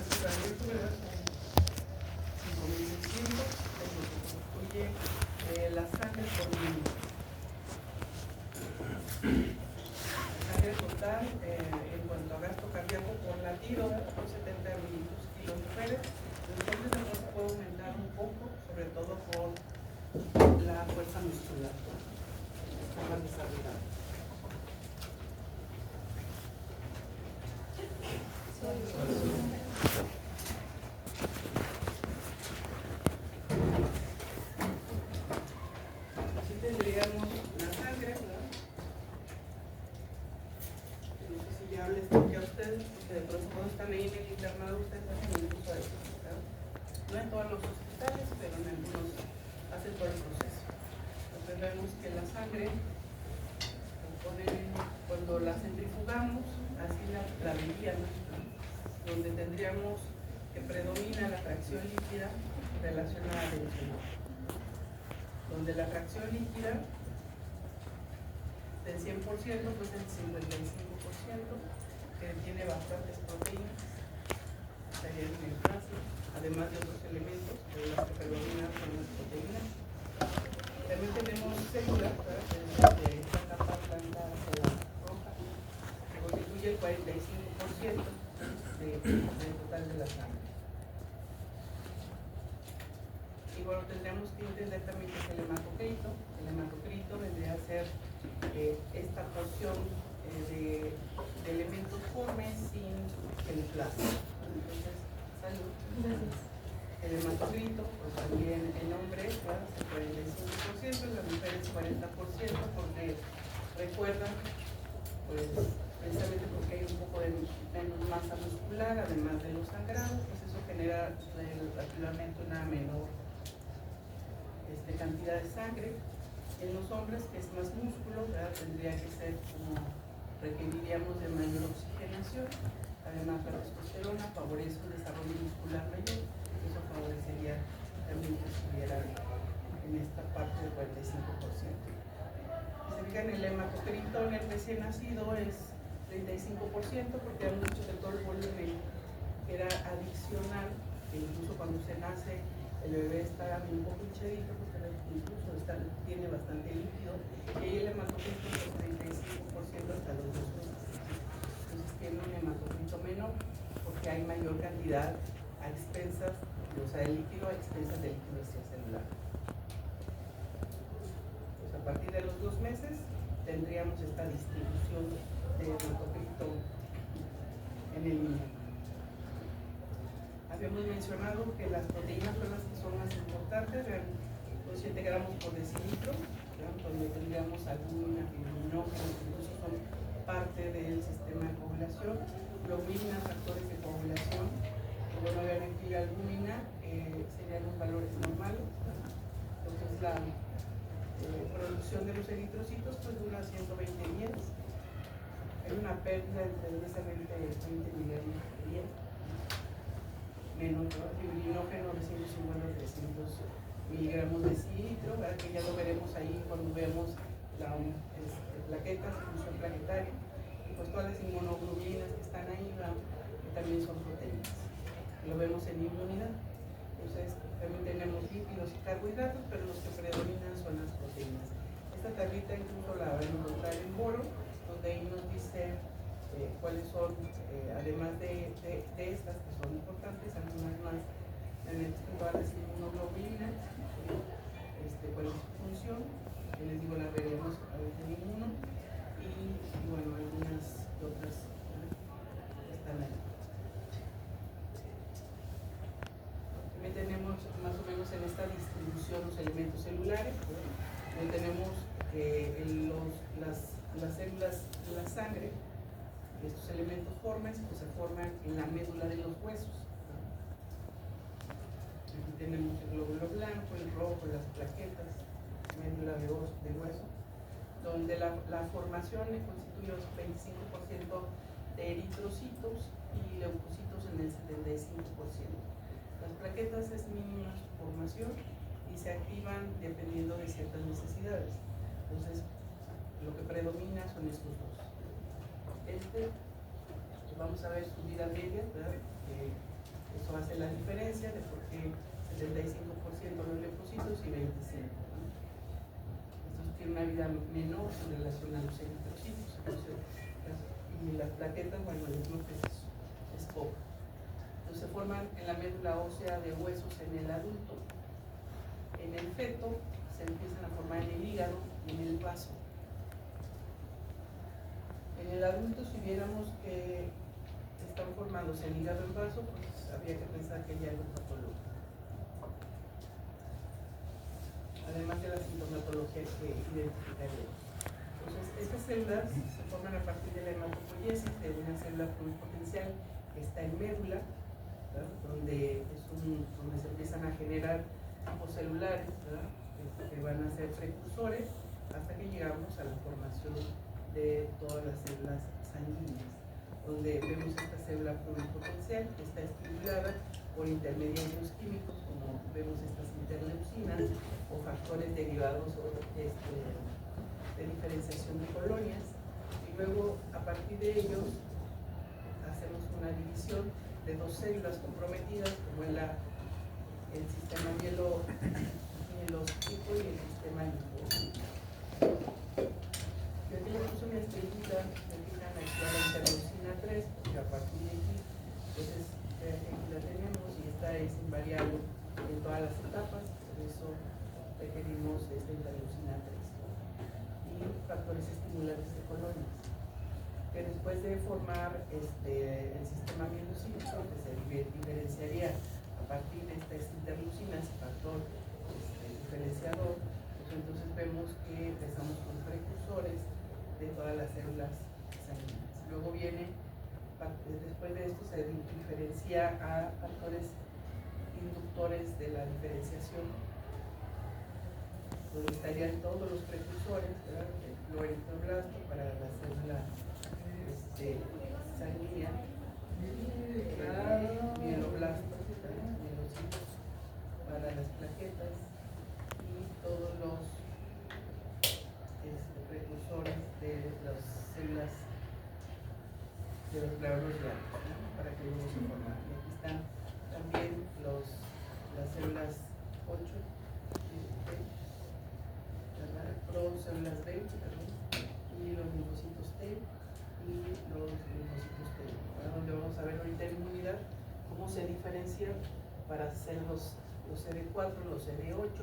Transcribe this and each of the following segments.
tratamiento, ¿verdad? 5.600, lo que constituye la sangre por minuto. Sangre total en cuanto a gasto cardíaco por latido, por 70 mililitros. Y los mujeres, entonces se puede aumentar un poco, sobre todo por la fuerza muscular, está más desarrollada. Aquí tendríamos la sangre, ¿verdad? No sé si ya les toqué a ustedes, porque de pronto cuando están ahí en el internado ustedes hacen el uso de eso, ¿verdad? No en todos los hospitales, pero en algunos hacen todo el proceso. Entonces vemos que la sangre cuando la centrifugamos, así la veríamos, donde tendríamos que predomina la fracción líquida relacionada al electrón. Donde la fracción líquida del 100% pues el 55%, que tiene bastantes proteínas, estaría en el plasma, además de otros elementos, pero las que predominan son las proteínas. También tenemos células, de esta capa blanca hacia la roja, que constituye el 45% del total de la sangre. Y bueno, tendríamos que entender también que es el hematocrito. El hematocrito vendría a ser esta porción de elementos formes sin el plasma. Entonces, salud. El hematocrito, pues también en hombres es el 45%, en las mujeres 40%, porque recuerdan, pues precisamente porque hay un poco de menos masa muscular, además de los sangrados, pues eso genera relativamente una menor cantidad de sangre. En los hombres, que es más músculo, ¿verdad? Tendría que ser como requeriríamos de mayor oxigenación. Además, la testosterona favorece un desarrollo muscular mayor, eso favorecería también que estuviera en esta parte del 45%. Si se fijan, el hematocrito en el recién nacido es 35%, porque hemos dicho que todo el volumen era adicional, que incluso cuando se nace el bebé está un poco hinchadito, porque incluso tiene bastante líquido, y ahí el hematocrito es el 35% hasta los 2 meses. Entonces tiene un hematocrito menor, porque hay mayor cantidad a expensas, o sea, el líquido a expensas del líquido extracelular. Pues a partir de los 2 meses tendríamos esta distribución de hematocrito en el niño. Habíamos mencionado que las proteínas son las que son más importantes, los 7 gramos por decilitro, donde tendríamos albúmina, fibrinogen, incluso son parte del sistema de coagulación, globulina, factores de coagulación. Bueno, vean aquí la albúmina, serían los valores normales, entonces la producción de los eritrocitos pues dura 120 días, hay una pérdida entre 10 a 20 miligramos por día. Menos, ¿no? Fibrinógeno de 150 a 300 miligramos de decilitro, que ya lo veremos ahí cuando veamos la plaquetas, función plaquetaria, y pues todas las inmunoglobulinas que están ahí, que también son proteínas. Lo vemos en inmunidad. Entonces, también tenemos lípidos y carbohidratos, pero los que predominan son las proteínas. Esta tablita incluso la van a encontrar en Boro, donde ahí nos dice cuáles son, además de estas que son importantes, algunas más, en todas las inmunoglobulinas, cuál es su función, que les digo, la veremos a través del inmuno, y bueno, algunas otras están ahí. También tenemos más o menos en esta distribución los elementos celulares, donde tenemos las células de la sangre. Estos elementos formes pues, se forman en la médula de los huesos. Aquí tenemos el glóbulo blanco, el rojo, las plaquetas, médula de hueso, donde la formación le constituye un 25% de eritrocitos y leucocitos en el 75%. Las plaquetas es mínima su formación y se activan dependiendo de ciertas necesidades. Entonces, lo que predomina son estos dos. Vamos a ver su vida media, ¿verdad? Eso hace la diferencia de por qué 75% los leucocitos y 25%. Estos tienen una vida menor en relación a los eritrocitos. Entonces, y las plaquetas, bueno, el gluten es poco. Entonces se forman en la médula ósea de huesos en el adulto. En el feto se empiezan a formar en el hígado y en el vaso. En el adulto, si viéramos que están formados en hígado en vaso, pues habría que pensar que hay algo patológico. Además de la sintomatología que identificaríamos. Entonces, estas células se forman a partir de la hematopoiesis de una célula pluripotencial que está en médula, donde se empiezan a generar tipos celulares, que van a ser precursores hasta que llegamos a la formación de todas las células sanguíneas, donde vemos esta célula pluripotencial que está estimulada por intermediarios químicos, como vemos estas interleucinas o factores derivados de diferenciación de colonias, y luego a partir de ellos hacemos una división de dos células comprometidas, como el sistema mielocítico y el sistema linfocítico. Yo aquí le puse una estrellita, me fijan aquí a la interleucina 3, porque a partir de aquí, entonces aquí la tenemos y esta es invariable en todas las etapas, por eso requerimos esta interleucina 3 y factores estimulantes de colonias, que después de formar el sistema mielocítico, que se diferenciaría a partir de estas interleucinas, factor diferenciador, pues entonces vemos que empezamos con precursores de todas las células sanguíneas. Luego viene, después de esto se diferencia a factores inductores de la diferenciación, donde estarían todos los precursores, ¿verdad? El clorefibroblasto para la célula sanguínea, mieloblastos, mielocitos para las plaquetas y todos los precursores de las células de los glóbulos blancos, ¿no? Para que luego se formen. Y aquí están también las células 8, células B, y los linfocitos T y los linfocitos T, donde vamos a ver ahorita en inmunidad cómo se diferencian para hacer los CD4, los CD8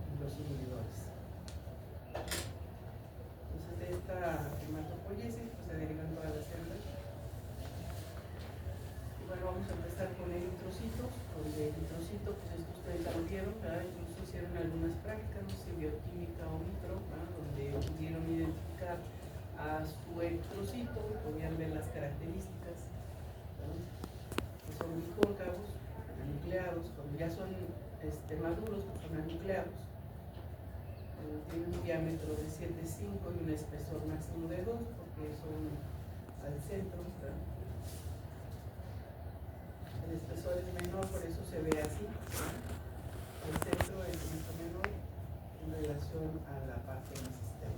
y los inhibidores. Entonces de esta hematopoiesis pues se derivan todas las células. Y bueno, vamos a empezar con eritrocitos, donde el eritrocito, pues esto ustedes ya lo vieron, ¿verdad? Incluso hicieron algunas prácticas, no sé, bioquímica o micro, donde pudieron identificar a su eritrocito, podían ver las características, que son bicóncavos, anucleados, cuando ya son maduros, pues son anucleados, tienen un diámetro de 7,5 y un espesor máximo de 2, porque son al centro, ¿verdad? El espesor es menor, por eso se ve así, ¿verdad? El centro es mucho menor en relación a la parte del sistema.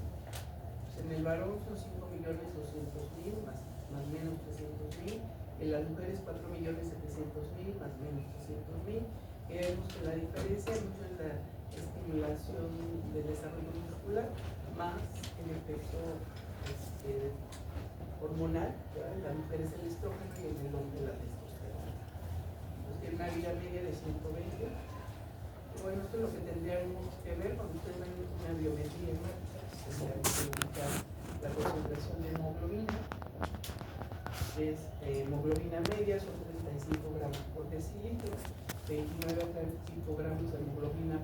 Pues en el varón son 5.200.000 más o menos 300.000, en las mujeres 4.700.000 más o menos 300.000. Y vemos que la diferencia mucho es la estimulación del desarrollo muscular más el efecto hormonal, ¿verdad? En la mujer es el estrógeno y en el hombre la testosterona. Entonces tiene una vida media de 120. Bueno, esto es lo que tendríamos que ver cuando ustedes ven una biometría hemática. Tendríamos que indicar la concentración de hemoglobina. Es hemoglobina media, son 35 gramos por decilitro, 29 a 35 gramos de hemoglobina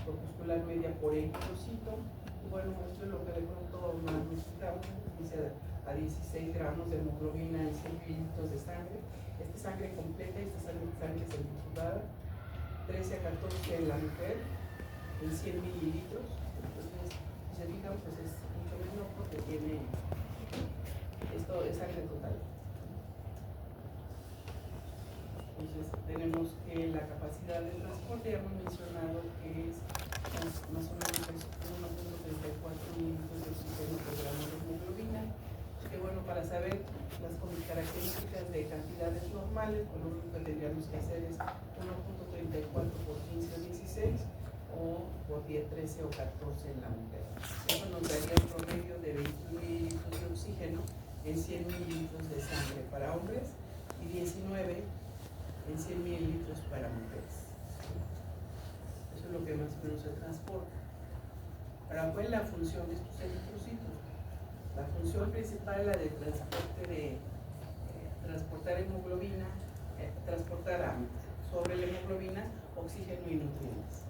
corpuscular media por eritrocito. Y bueno, esto es lo que de pronto más nos fijamos, dice a 16 gramos de hemoglobina en 100 mililitros de sangre. Esta es sangre completa, esta sangre centrifugada. 13 a 14 en la mujer, en 100 mililitros. Entonces, si se fijan, pues es mucho menor porque tiene, esto es sangre total. Entonces, tenemos que la capacidad de transporte, ya hemos mencionado que es más o menos 1.34 mililitros de oxígeno por gramo de hemoglobina, Que bueno, para saber las características de cantidades normales, pues lo único que tendríamos que hacer es 1.34 por 15 o 16 o por 10, 13 o 14 en la mujer. Eso nos daría un promedio de 21 mililitros de oxígeno en 100 mililitros de sangre para hombres y 19 en 100 mililitros para mujeres. Eso es lo que más o menos se transporta. Ahora, ¿cuál es la función de estos eritrocitos? La función principal es la de transportar hemoglobina, transportar sobre la hemoglobina oxígeno y nutrientes.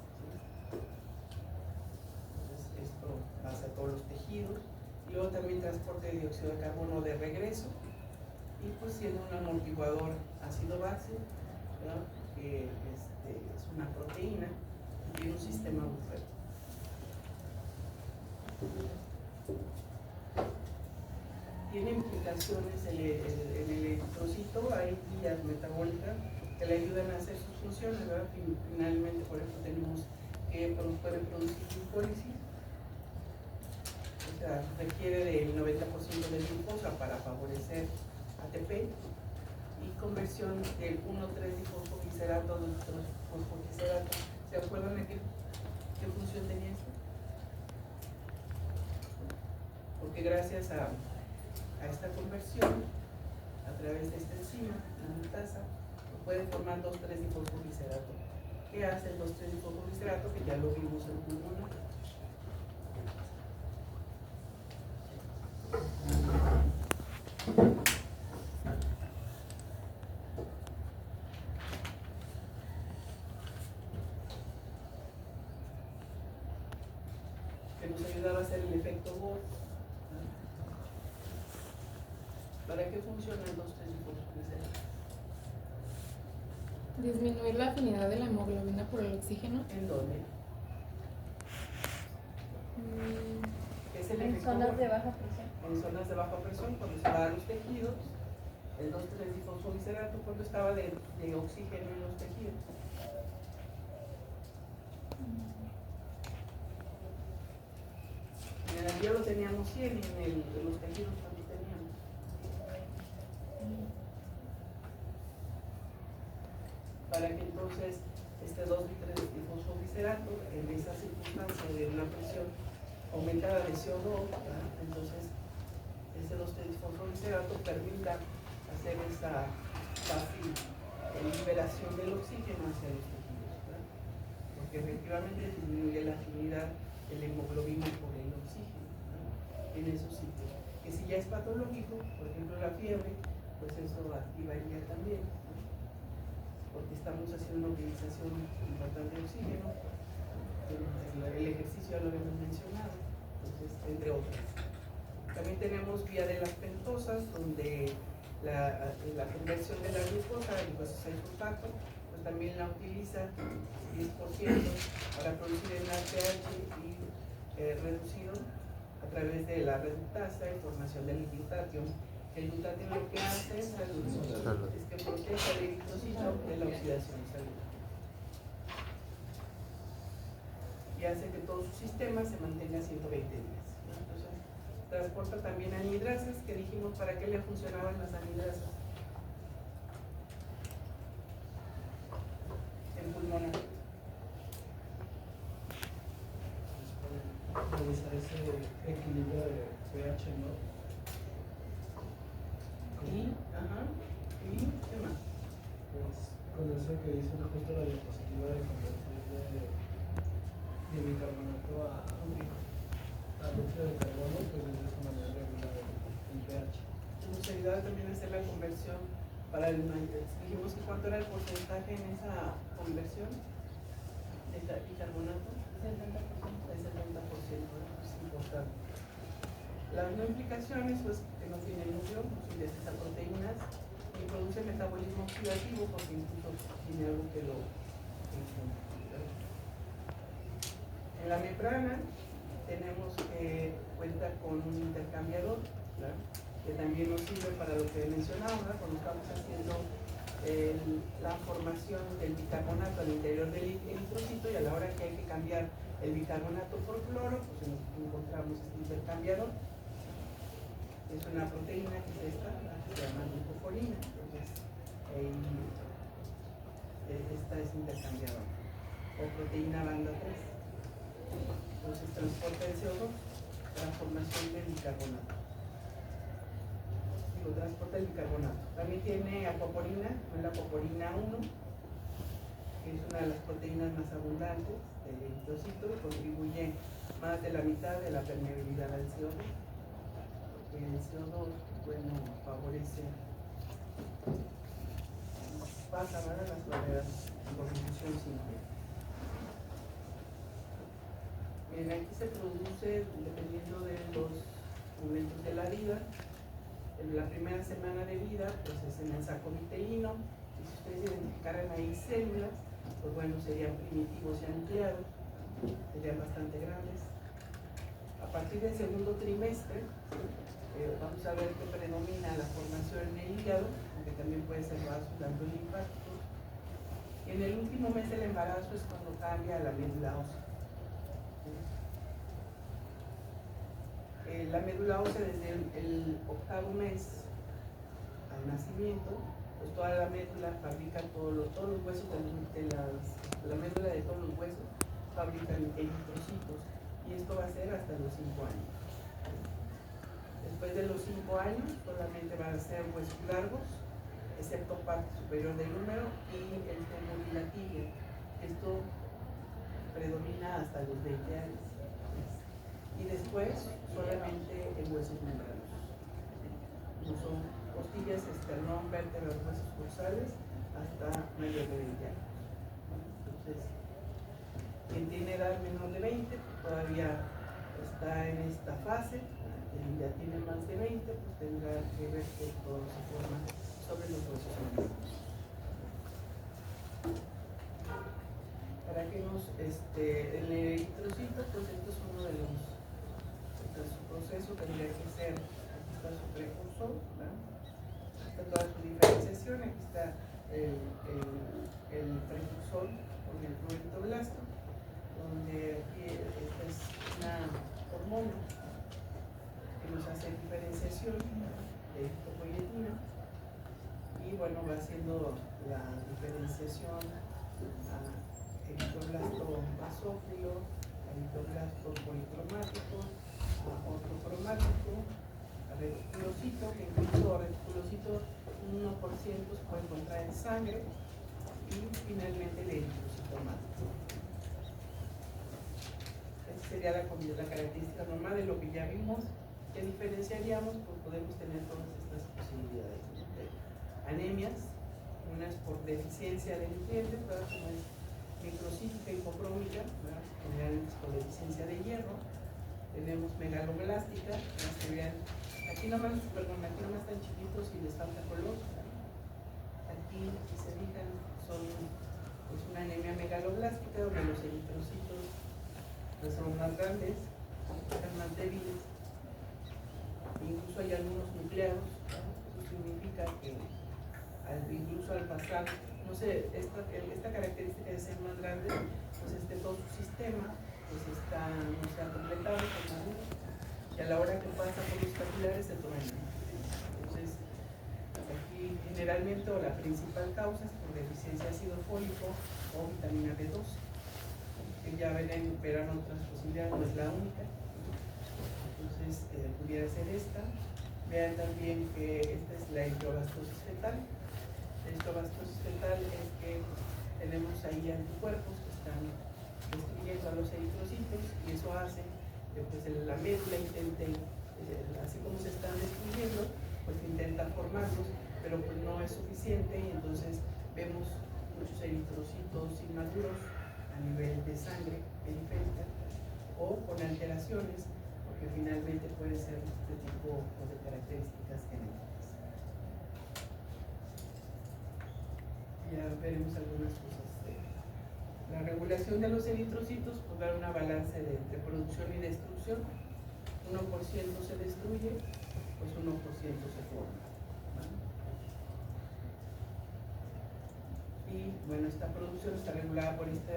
Entonces, esto pasa a todos los tejidos. Y luego también transporte de dióxido de carbono de regreso. Y pues siendo un amortiguador ácido-base, que es una proteína y tiene un sistema buffer. Tiene implicaciones en el eritrocito, hay vías metabólicas que le ayudan a hacer sus funciones, ¿verdad? Finalmente, por ejemplo, tenemos que puede producir glucólisis, o sea, requiere del 90% de glucosa para favorecer ATP, y conversión del 1,3-difosfoglicerato a 2,fosfoglicerato. ¿Se acuerdan de qué función tenía esto? Porque gracias a esta conversión, a través de esta enzima, la mutasa, puede formar 2,3-difosfoglicerato. ¿Qué hace el 2,3-difosfoglicerato? Que ya lo vimos en el pulmón. Que nos ayudaba a hacer el efecto Bohr. ¿Para qué funciona el 2,3-difosfoglicerato? Disminuir la afinidad de la hemoglobina por el oxígeno. ¿En dónde? Es el En zonas de baja presión. En zonas de baja presión, cuando se va a los tejidos, el 2,3-difosfoglicerato, cuando estaba de oxígeno en los tejidos. En el alveolo teníamos 100 y en los tejidos también teníamos. Para que entonces este 2,3-difosfoglicerato, en esa circunstancia de una presión aumentada de CO2, entonces ese 2,3-difosfoglicerato permita hacer esa fácil liberación del oxígeno hacia los tejidos, ¿verdad? Porque efectivamente disminuye la afinidad de la hemoglobina por el oxígeno, ¿verdad? En esos sitios. Que si ya es patológico, por ejemplo la fiebre, pues eso activaría también, ¿no? Porque estamos haciendo una utilización importante de oxígeno. El ejercicio ya lo habíamos mencionado, entonces, entre otras. También tenemos vía de las pentosas, donde la conversión de la glucosa a glucosa-sulfato, pues también la utiliza 10% para producir el NADPH y reducido a través de la reductasa y formación del glutatión. El glutatión lo que hace es que protege el eritrocito de la oxidación celular y hace que todo su sistema se mantenga 120 días, ¿no? Entonces, transporta también anidrasas, que dijimos para qué le funcionaban las anidrasas en pulmonar. Revisar ese equilibrio de pH, ¿no? ¿Y qué más? Pues con eso que dicen justo la diapositiva de convertir de bicarbonato a óxido de carbono, pues de esa manera regular el pH. Nos ayudaba también a hacer la conversión para el dijimos que cuánto era el porcentaje en esa conversión de bicarbonato. 70%. El 70%, ¿no? Es importante. Las no implicaciones, pues que no tiene núcleo, no sintetiza proteínas y produce metabolismo oxidativo porque incluso tiene algo que lo infunde. En la membrana tenemos que cuenta con un intercambiador, ¿verdad? Que también nos sirve para lo que mencionaba, ¿verdad? Cuando estamos haciendo la formación del bicarbonato al interior del eritrocito, y a la hora que hay que cambiar el bicarbonato por cloro, pues encontramos este intercambiador. Es una proteína que es esta, la que se llama glucoforina. Entonces, esta es intercambiadora. O proteína banda 3. Entonces transporta el CO2, transformación del bicarbonato. Transporta el bicarbonato. También tiene apoporina, la apoporina 1, que es una de las proteínas más abundantes del eritrocito, contribuye más de la mitad de la permeabilidad al CO2. Porque el CO2, bueno, favorece, pasa ¿verdad? Las barreras de constitución simple. Bien, aquí se produce, dependiendo de los momentos de la vida, en la primera semana de vida, pues es en el saco vitelino, y si ustedes identificaran ahí células, pues bueno, serían primitivos ya nucleados, serían bastante grandes. A partir del segundo trimestre, vamos a ver que predomina la formación en el hígado, aunque también puede ser vasos linfáticos. Y en el último mes del embarazo es cuando cambia la médula ósea. La médula ósea desde el octavo mes al nacimiento, pues toda la médula fabrica todos los huesos la médula de todos los huesos fabrican eritrocitos, y esto va a ser hasta los 5 años. Después de los 5 años solamente van a ser huesos largos, excepto parte superior del húmero y el fémur y la tibia. Esto predomina hasta los 20 años. Y después solamente en huesos membranosos. No son costillas, esternón, vértebras, huesos dorsales hasta mayor de 20 años. Entonces, quien tiene edad menor de 20 todavía está en esta fase. Quien ya tiene más de 20 pues tendrá que ver que todo se forma sobre los huesos membranosos. Para que el eritrocito, pues esto es uno de los su proceso tendría que ser, aquí está su precursor, ¿verdad? Aquí está toda su diferenciación, aquí está el precursor con el clorito-blasto, donde aquí esta es una hormona que nos hace diferenciación de eritropoyetina, y bueno, va haciendo la diferenciación a eritroblasto basófilo, eritroblasto policromático, ortocromático, reticulocito, que incluso reticulocito 1% se puede encontrar en sangre, y finalmente el eritrocito mático. Esa sería la característica normal de lo que ya vimos. ¿Qué diferenciaríamos? Pues podemos tener todas estas posibilidades de anemias, unas por deficiencia de nutrientes, ¿verdad? Como es microcítica hipocrómica, ¿verdad? Generalmente por deficiencia de hierro. Tenemos megaloblástica, aquí nomás están chiquitos y les falta color. Aquí, si se fijan, son pues, una anemia megaloblástica, donde los eritrocitos pues, son más grandes, están más débiles. Incluso hay algunos nucleados, ¿no? Eso significa que incluso al pasar, no sé, esta característica de ser más grande, pues todo su sistema pues no se ha completado con madura, y a la hora que pasa por los capilares se truena. Entonces, aquí generalmente o la principal causa es por deficiencia de ácido fólico o vitamina B12, que ya verán otras posibilidades, no es la única. Entonces, pudiera ser esta. Vean también que esta es la eritrobastosis fetal. La eritrobastosis fetal es que tenemos ahí anticuerpos que están destruyendo a los eritrocitos, y eso hace que pues, la médula intente, así como se están destruyendo, pues intenta formarlos, pero pues no es suficiente, y entonces vemos muchos eritrocitos inmaduros a nivel de sangre periférica o con alteraciones, porque finalmente puede ser este tipo de características genéticas. Ya veremos algunas cosas. La regulación de los eritrocitos pues da una balance entre producción y destrucción. 1% se destruye, pues 1% se forma. Y bueno, esta producción está regulada por esta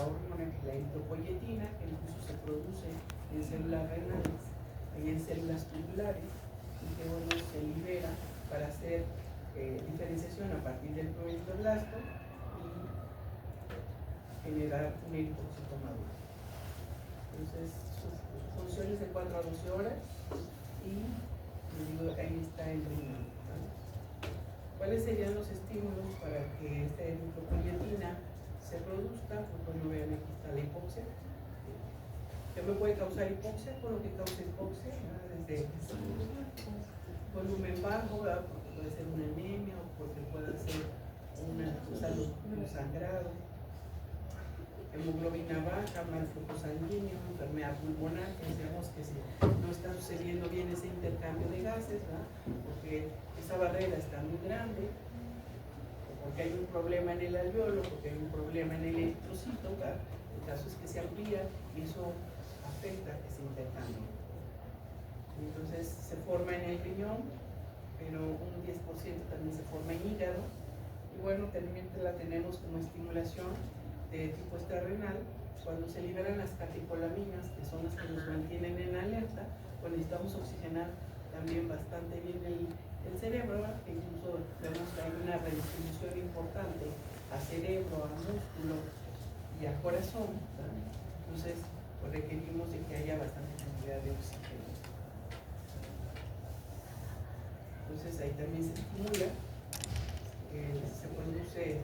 hormona que es la eritropoyetina, que incluso se produce en células renales y en células tubulares. y que bueno, se libera para hacer diferenciación a partir del proentoblasto y generar un eritrocito maduro. Entonces, su función es de 4 a 12 horas y digo, ahí está el riñón. ¿Cuáles serían los estímulos para que esta eritropoyetina se produzca? Pues bueno, vean, aquí está la hipoxia. ¿Qué me puede causar hipoxia? Por lo que causa hipoxia, ¿verdad? Desde volumen bajo, ¿verdad? Porque puede ser una anemia o porque puede ser un sangrado. Hemoglobina baja, mal flujo sanguíneo, enfermedad pulmonar, que decíamos que si no está sucediendo bien ese intercambio de gases, ¿verdad? Porque esa barrera está muy grande, o porque hay un problema en el alveolo, porque hay un problema en el eritrocito, ¿verdad? El caso es que se amplía y eso afecta ese intercambio. Entonces se forma en el riñón, pero un 10% también se forma en hígado. Y bueno, también la tenemos como estimulación de tipo extrarrenal. Cuando se liberan las catecolaminas, que son las que nos mantienen en alerta, pues necesitamos oxigenar también bastante bien el cerebro, ¿verdad? Que incluso vemos que hay una redistribución importante a cerebro, a músculo y a corazón, ¿verdad? Entonces pues requerimos de que haya bastante cantidad de oxígeno. Entonces ahí también se estimula, se produce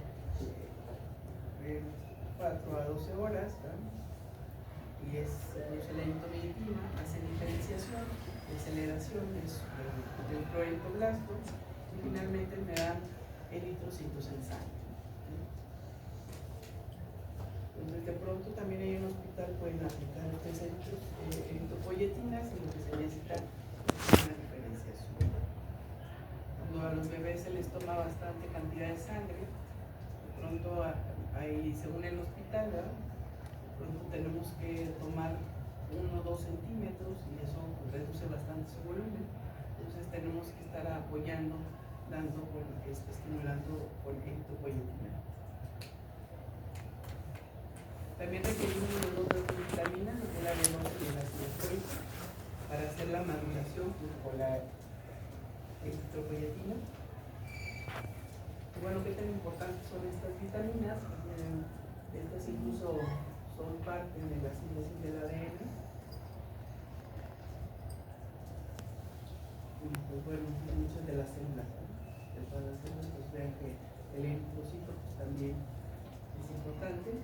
4 a 12 horas, ¿verdad? Y se produce la eritropoyetina, hace diferenciación, aceleración del proentoblasto y finalmente me dan eritrocitos en sangre. Entonces de pronto también en un hospital pueden aplicar eritropoyetinas y lo que se necesita es una diferenciación. Cuando a los bebés se les toma bastante cantidad de sangre, de pronto ahí, según el hospital, ¿verdad? De pronto tenemos que tomar 1 o 2 centímetros y eso pues, reduce bastante su volumen. Entonces tenemos que estar apoyando, estimulando con eritropoyetina. También requerimos otras vitaminas, que es la B12 y el ácido fólico, para hacer la maduración con la eritropoyetina. Bueno, ¿qué tan importantes son estas vitaminas? Estas incluso son parte de la síntesis del ADN. Y pues bueno, muchas de las células, ¿no? De todas las células, pues vean que el eritrocito pues, también es importante.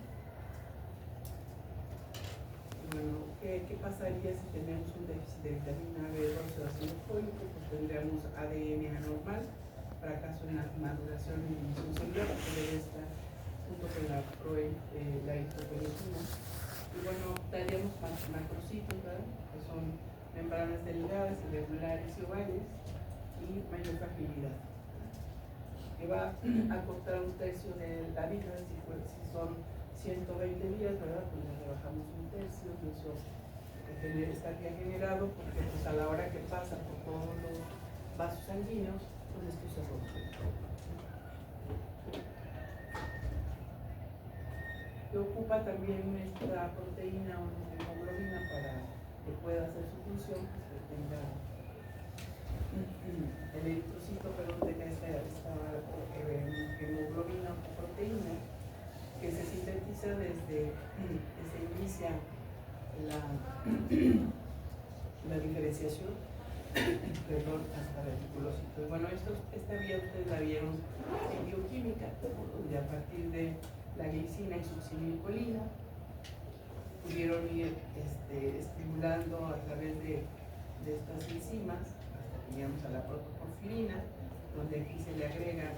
Y bueno, ¿qué pasaría si tenemos un déficit de vitamina B12 o ácido fólico? Pues tendríamos ADN anormal, fracaso en la maduración y división celular, que debe estar junto con la eritropoyetina. Y bueno, daríamos macrocitos, ¿verdad? Que son membranas delgadas, irregulares y ovales, y mayor fragilidad, que va a cortar 1/3 de la vida. Si son 120 días, ¿verdad? Pues le rebajamos 1/3, y eso estaría generado porque pues, a la hora que pasa por todos los vasos sanguíneos, pues esto se rompe. Que ocupa también esta proteína o hemoglobina para que pueda hacer su función, pues que tenga el eritrocito, pero tenga esta hemoglobina o proteína que se sintetiza desde que se inicia la diferenciación, perdón, hasta el reticulocito. Y bueno, esta vía ustedes la vieron en bioquímica, donde a partir de la glicina y succinilcolina pudieron ir estimulando a través de estas enzimas hasta que llegamos a la protoporfirina, donde aquí se le agrega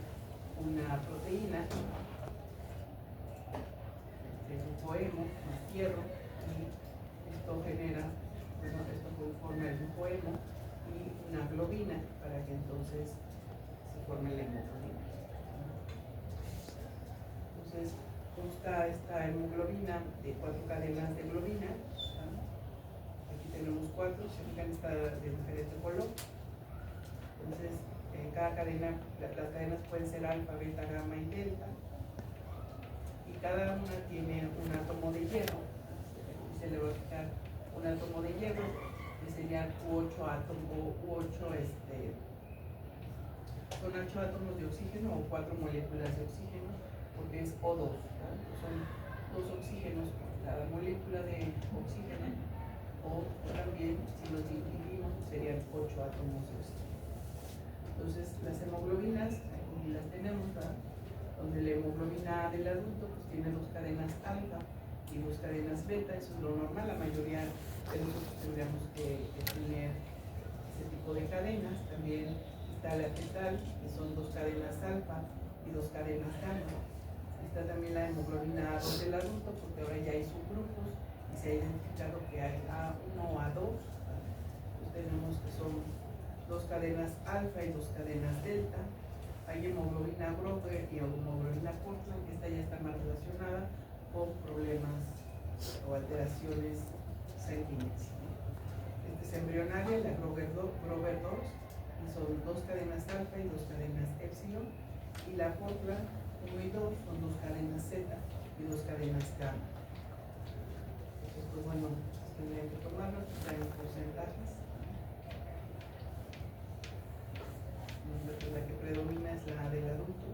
una proteína de grupo hemo más hierro, y esto genera, bueno, esto conforma el grupo hemo y una globina para que entonces se forme la hemoglobina. Entonces consta esta hemoglobina de 4 cadenas de globina. Aquí tenemos 4, se fijan, está de diferente color. Entonces cada cadena, las cadenas pueden ser alfa, beta, gamma y delta, y cada una tiene un átomo de hierro. Aquí se le va a fijar un átomo de hierro que serían 8 átomos, son 8 átomos de oxígeno o 4 moléculas de oxígeno, porque es O2, ¿verdad? Son 2 oxígenos por cada molécula de oxígeno, o también si los dividimos serían 8 átomos de oxígeno. Entonces las hemoglobinas, aquí las tenemos, ¿verdad? Donde la hemoglobina del adulto pues tiene 2 cadenas alfa y 2 cadenas beta, eso es lo normal, la mayoría de nosotros tendríamos que tener ese tipo de cadenas. También está la fetal, que son 2 cadenas alfa y 2 cadenas gamma. Está también la hemoglobina A2 del adulto, porque ahora ya hay subgrupos y se ha identificado que hay A1 o A2. Entonces tenemos que son 2 cadenas alfa y 2 cadenas delta. Hay hemoglobina Grover y hemoglobina Portland, que esta ya está más relacionada con problemas o alteraciones sanguíneas. Esta es embrionaria, la Grover 2, y son 2 cadenas alfa y 2 cadenas epsilon, y la Portland 1 y 2 son 2 cadenas Z y 2 cadenas gamma. Entonces, pues bueno, tendrían que tomarlo, traen porcentajes. La que predomina es la del adulto.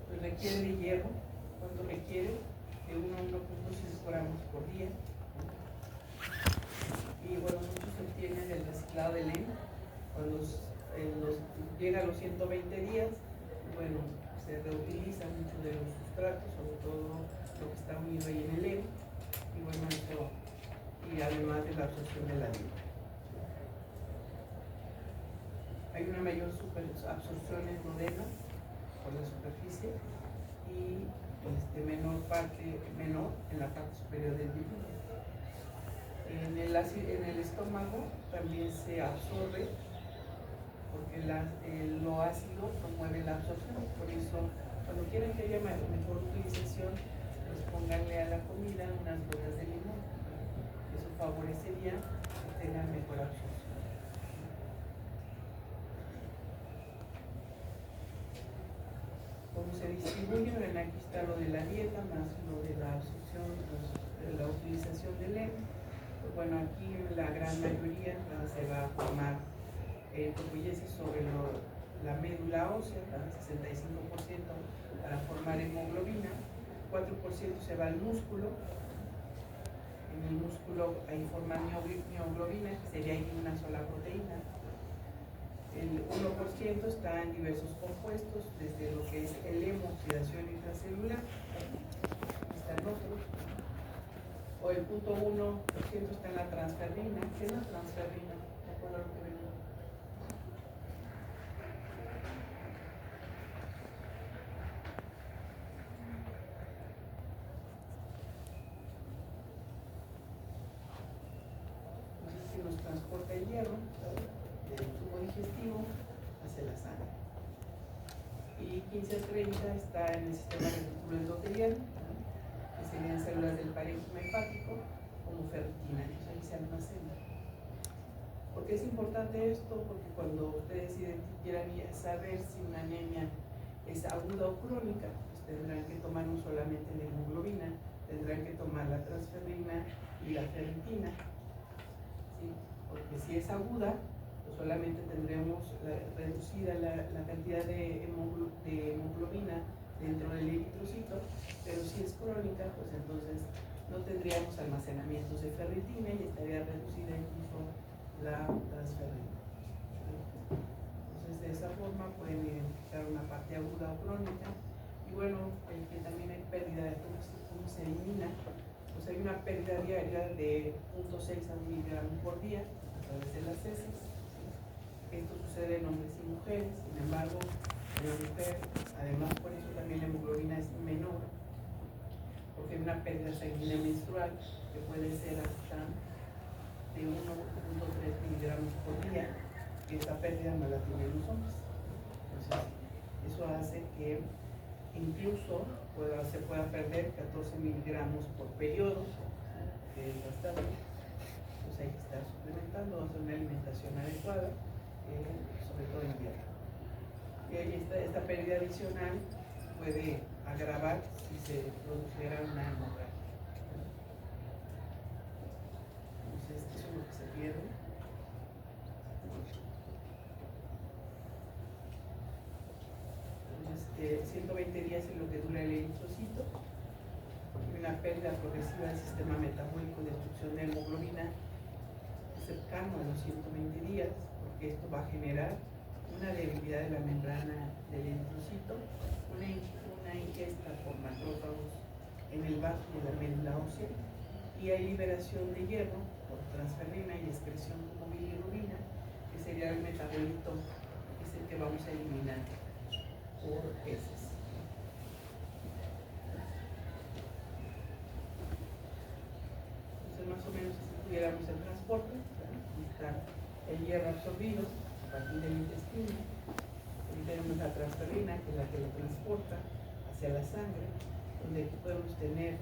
Pues requiere de hierro. ¿Cuánto requiere? De 1 a 1.6 gramos por día. Y bueno, mucho se obtiene del reciclado de heno. Cuando llega a los 120 días, bueno, se reutiliza mucho de los sustratos, sobre todo lo que está unido ahí en el heno. Y bueno, esto, y además de la absorción de la dieta. Hay una mayor absorción en duodeno por la superficie y menor en la parte superior del diluvio. En el estómago también se absorbe porque lo ácido promueve la absorción. Por eso, cuando quieren que haya mejor utilización, pues pónganle a la comida unas gotas de limón. Eso favorecería que tengan mejor absorción. Cómo se distribuye, aquí está lo de la dieta más lo de la absorción, de la utilización del heno. Pues bueno, aquí la gran mayoría se va a formar topoyesis sobre la médula ósea, 65% para formar hemoglobina, 4% se va al músculo. En el músculo hay forma mioglobina, que sería una sola proteína. El 1% está en diversos compuestos, desde lo que es el hemo, oxidación intracelular, están otros, o el 0.1% está en la transferrina. ¿Qué es la transferrina? ¿De acuerdo a lo que venimos? Entonces, si nos transporta el hierro, ¿sabes?, del tubo digestivo hacia la sangre. Y 15 a 30 está en el sistema reticular endotelial, que serían células del parénquima hepático, como ferritina, entonces ahí se almacena. ¿Por qué es importante esto? Porque cuando ustedes quieran saber si una anemia es aguda o crónica, pues tendrán que tomar no solamente la hemoglobina, tendrán que tomar la transferrina y la ferritina, ¿sí? Porque si es aguda, pues solamente tendremos reducida la cantidad de hemoglobina dentro del eritrocito, pero si es crónica, pues entonces no tendríamos almacenamientos de ferritina y estaría reducida incluso la transferrina. Entonces, de esa forma pueden identificar una parte aguda o crónica. Y bueno, que también hay pérdida de cómo se elimina, pues hay una pérdida diaria de 0.6 a 1 miligramos por día a través de las heces. Esto sucede en hombres y mujeres, sin embargo, en la mujer, además por eso también la hemoglobina es menor, porque hay una pérdida sanguínea menstrual que puede ser hasta de 1.3 miligramos por día, que esa pérdida no la tienen los hombres. Entonces, eso hace que incluso se pueda perder 14 miligramos por periodo, que es bastante. Pues hay que estar suplementando, hacer una alimentación adecuada, sobre todo en invierno. Y ahí esta pérdida adicional puede agravar si se produciera una hemorragia. Entonces, eso es lo que se pierde. Entonces, 120 días es lo que dura el eritrocito. Una pérdida progresiva del sistema metabólico de destrucción de hemoglobina cercano a los 120 días, porque esto va a generar una debilidad de la membrana del eritrocito, una ingesta por macrófagos en el vaso de la médula ósea, y hay liberación de hierro por transferrina y excreción como bilirrubina, que sería el metabolito, que es el que vamos a eliminar por heces. Entonces, más o menos, si tuviéramos el transporte, está el hierro absorbido a partir del intestino, y tenemos la transferrina, que es la que lo transporta hacia la sangre, donde podemos tener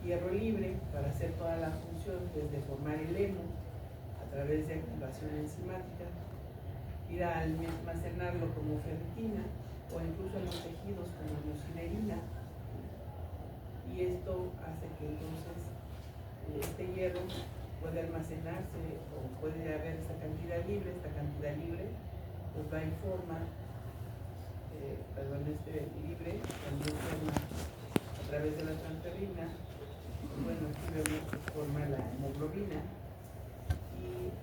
hierro libre para hacer toda la función, desde formar el hemo a través de activación enzimática, ir a almacenarlo como ferritina o incluso en los tejidos como mucinerina, y esto hace que entonces este hierro puede almacenarse o puede haber esta cantidad libre pues va en forma, libre, también forma a través de la transferrina. Bueno, aquí vemos que forma la hemoglobina, y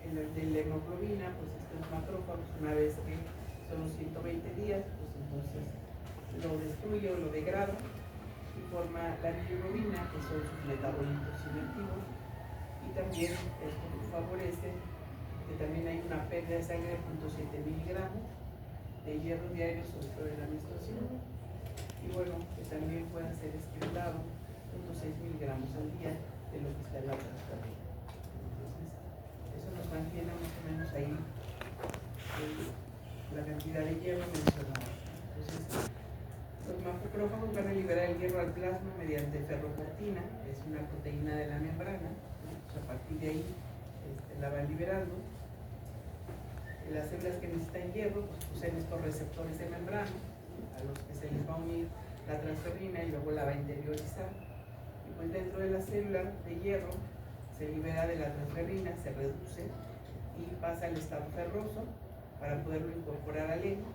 en el de la hemoglobina, pues estos macrófagos, una vez que son los 120 días, pues entonces lo destruye o lo degrada y forma la bilirrubina, que son sus metabolitos inactivos, y también esto favorece que también hay una pérdida de sangre de 0.7 miligramos de hierro diario, sobre todo en la menstruación, y bueno, que también pueda ser excretado 0.6 miligramos al día de lo que está en la transferrina. Entonces, eso nos mantiene más o menos ahí la cantidad de hierro mencionada. Entonces, los macrófagos van a liberar el hierro al plasma mediante ferroportina, que es una proteína de la membrana, ¿no? Pues a partir de ahí la van liberando. Las células que necesitan hierro pues poseen estos receptores de membrana, ¿no? A los que se les va a unir la transferrina y luego la va a interiorizar. Y pues dentro de la célula de hierro se libera de la transferrina, se reduce y pasa al estado ferroso para poderlo incorporar al hemo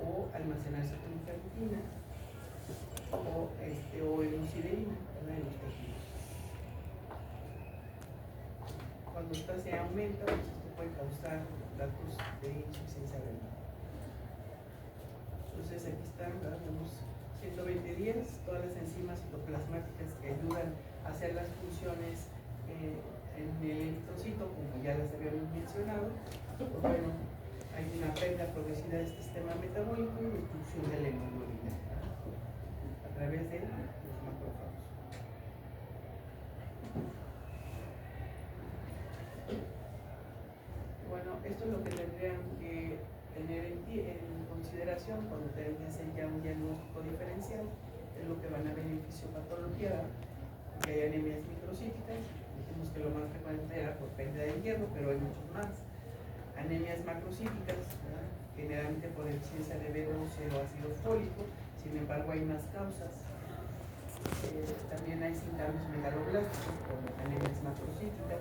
o almacenarse como ferritina o en mucinerina, en los tejidos. Cuando esta se aumenta, pues esto puede causar datos de insuficiencia renal. Entonces aquí están, vemos 120 días, todas las enzimas citoplasmáticas que ayudan a hacer las funciones en el eritrocito, como ya las habíamos mencionado. Pues bueno, hay una pérdida progresiva de este sistema metabólico y destrucción de la hemoglobina a través de los macrófagos. Bueno, esto es lo que tendrían que tener en consideración cuando tengan que hacer ya un diagnóstico diferencial, es lo que van a ver en fisiopatología, que hay anemias microcíticas. Dijimos que lo más frecuente era por pérdida de hierro, pero hay muchos más. Anemias macrocíticas, ¿verdad? Generalmente por deficiencia de B12 o ácido fólico, sin embargo hay más causas. También hay síntomas megaloblásticos por anemias macrocíticas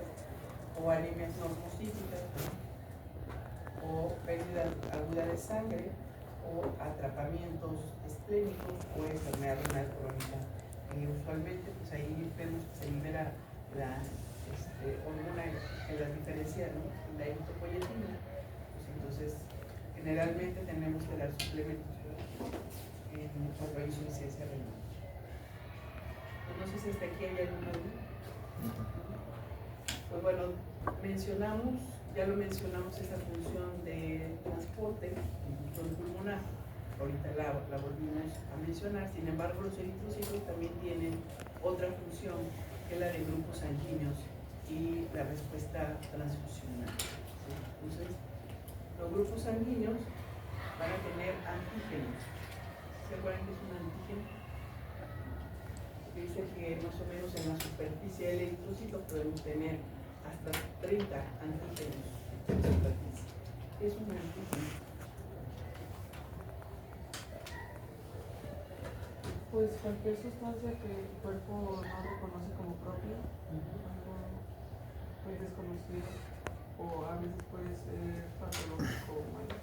o anemias normocíticas, ¿no? O pérdida aguda de sangre o atrapamientos esplénicos o enfermedad renal crónica. Usualmente pues ahí vemos que se libera la hormona que las diferencia, ¿no? La eritropoyetina. Pues entonces generalmente tenemos que dar suplementos cuando hay insuficiencia renal. Pues no sé si hasta aquí hay alguna duda. Pues bueno, ya lo mencionamos esa función de transporte en función pulmonar. Ahorita la volvimos a mencionar. Sin embargo, los eritrocitos también tienen otra función, que es la de grupos sanguíneos y la respuesta transfusional. ¿Sí? Entonces, los grupos sanguíneos van a tener antígenos. ¿Se acuerdan que es un antígeno? Dice que más o menos en la superficie del eritrocito podemos tener hasta 30 antígenos en la superficie. ¿Qué es un antígeno? Pues cualquier sustancia que el cuerpo no reconoce como propia. pues desconocido o a veces puede ser patológico o malo.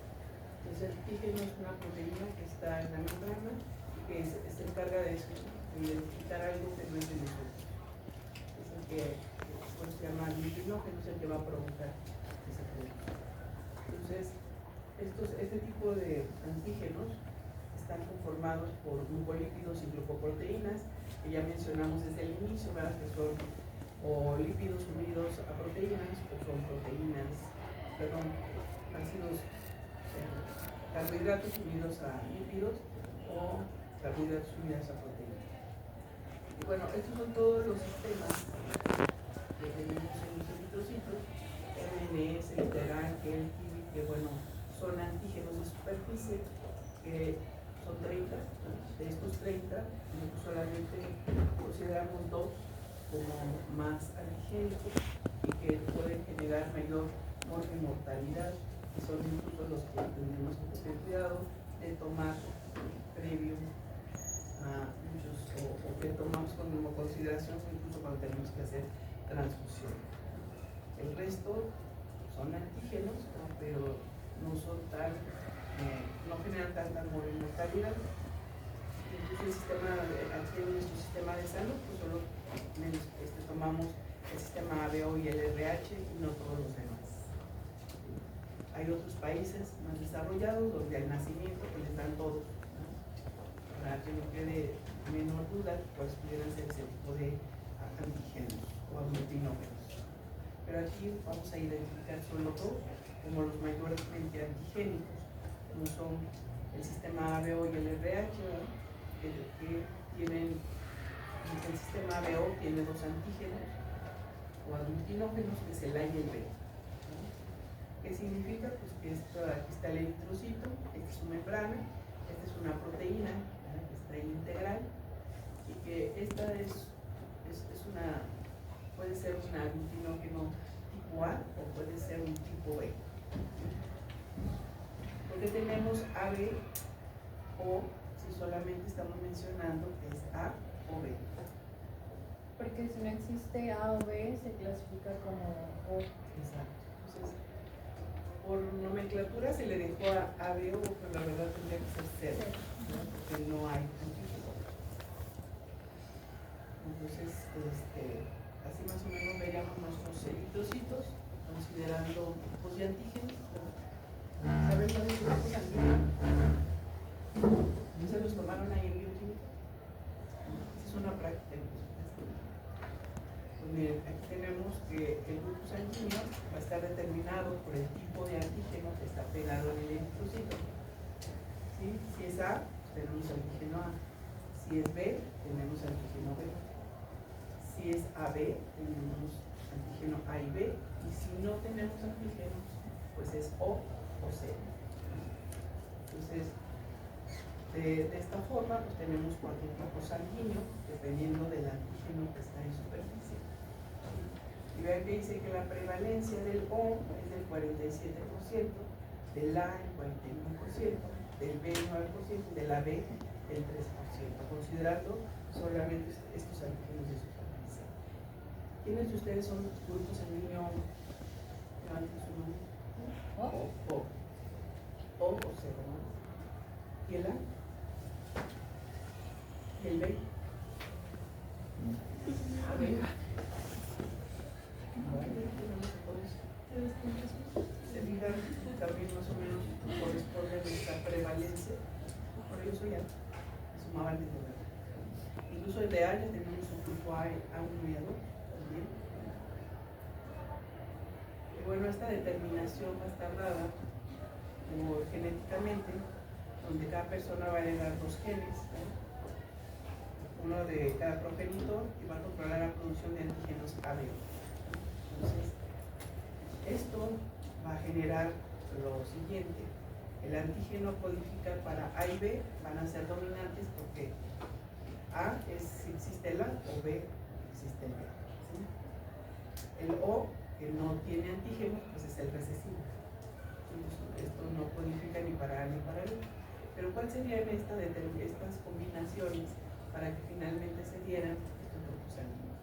Entonces el antígeno es una proteína que está en la membrana y que se encarga de eso, de identificar algo que no es de nosotros. Es el que pues, se llama lipidógeno, es el que va a provocar ese producto. Entonces, este tipo de antígenos están conformados por glucolípidos y glucoproteínas, que ya mencionamos desde el inicio, ¿verdad? Que son o lípidos unidos a proteínas o son proteínas, perdón, ácidos, carbohidratos unidos a lípidos o carbohidratos unidos a proteínas. Y bueno, estos son todos los sistemas que tenemos en los eritrocitos, RNS, integral, que bueno, son antígenos de superficie, que son 30, de estos 30, solamente consideramos 2 como más antigénicos y que pueden generar mayor mortalidad, que son incluso los que tenemos que tener cuidado de tomar previo a muchos, o que tomamos como consideración incluso cuando tenemos que hacer transfusión. El resto son antígenos, ¿no? Pero no son tan, no generan tanta mortalidad. Incluso el sistema, aquí en nuestro sistema de salud, pues solo tomamos el sistema ABO y el RH y no todos los demás. Hay otros países más desarrollados donde al nacimiento pues les dan todos, ¿no? Para que no quede menor duda, pues pudieran ser ese tipo de antígenos o aglutinógenos. Pero aquí vamos a identificar solo 2 como los mayormente antigénicos, como son el sistema ABO y el RH, que tienen, el sistema ABO tiene 2 antígenos o aglutinógenos, que es el A y el B. ¿No? ¿Qué significa? Pues que aquí está el eritrocito, esta es su membrana, esta es una proteína, ¿verdad? Que está integral, y que esta puede ser un aglutinógeno tipo A o puede ser un tipo B. Porque tenemos AB o si solamente estamos mencionando que es A o B. Porque si no existe A o B, se clasifica como O. Exacto. Entonces, por nomenclatura se le dejó a AB o, pero la verdad tendría que ser 0, ¿no? Porque no hay antígeno. Entonces, así más o menos veríamos nuestros eritrocitos, considerando tipos de antígenos. ¿Saben cuáles son los antígenos? ¿No se los tomaron ahí en bioquímica? Esa es una práctica. Pues miren, aquí tenemos que el grupo sanguíneo va a estar determinado por el tipo de antígeno que está pegado en el eritrocito. ¿Sí? Si es A, tenemos antígeno A. Si es B, tenemos antígeno B. Si es AB, tenemos antígeno A y B. Y si no tenemos antígenos, pues es O o C. Entonces, de esta forma, pues tenemos 4 tipos sanguíneos, dependiendo del antígeno que está en superficie. Y vean que dice que la prevalencia del O es del 47%, del A el 41%, del B el 9% y de la B el 3%, considerando solamente estos antígenos de superficie. ¿Quiénes de ustedes son grupos sanguíneos? Levanten su mano. O C, ¿no? ¿Y el A? ¿Y el B? A ver. Se fijan también más o menos corresponde a nuestra prevalencia. Por eso ya sumaban de verdad. Incluso el de A ya tenemos un grupo A1 y A2 también. Y bueno, esta determinación va a estar dada como genéticamente, donde cada persona va a heredar 2 genes, ¿no? Uno de cada progenitor, y va a controlar la producción de antígenos AB. Entonces, esto va a generar lo siguiente: el antígeno codifica para A y B, van a ser dominantes porque A es si existe el A o B existe el B. ¿Sí? El O, que no tiene antígenos, pues es el recesivo. Entonces, esto no codifica ni para A ni para B. Pero ¿cuáles serían estas combinaciones para que finalmente se dieran estos grupos sanguíneos?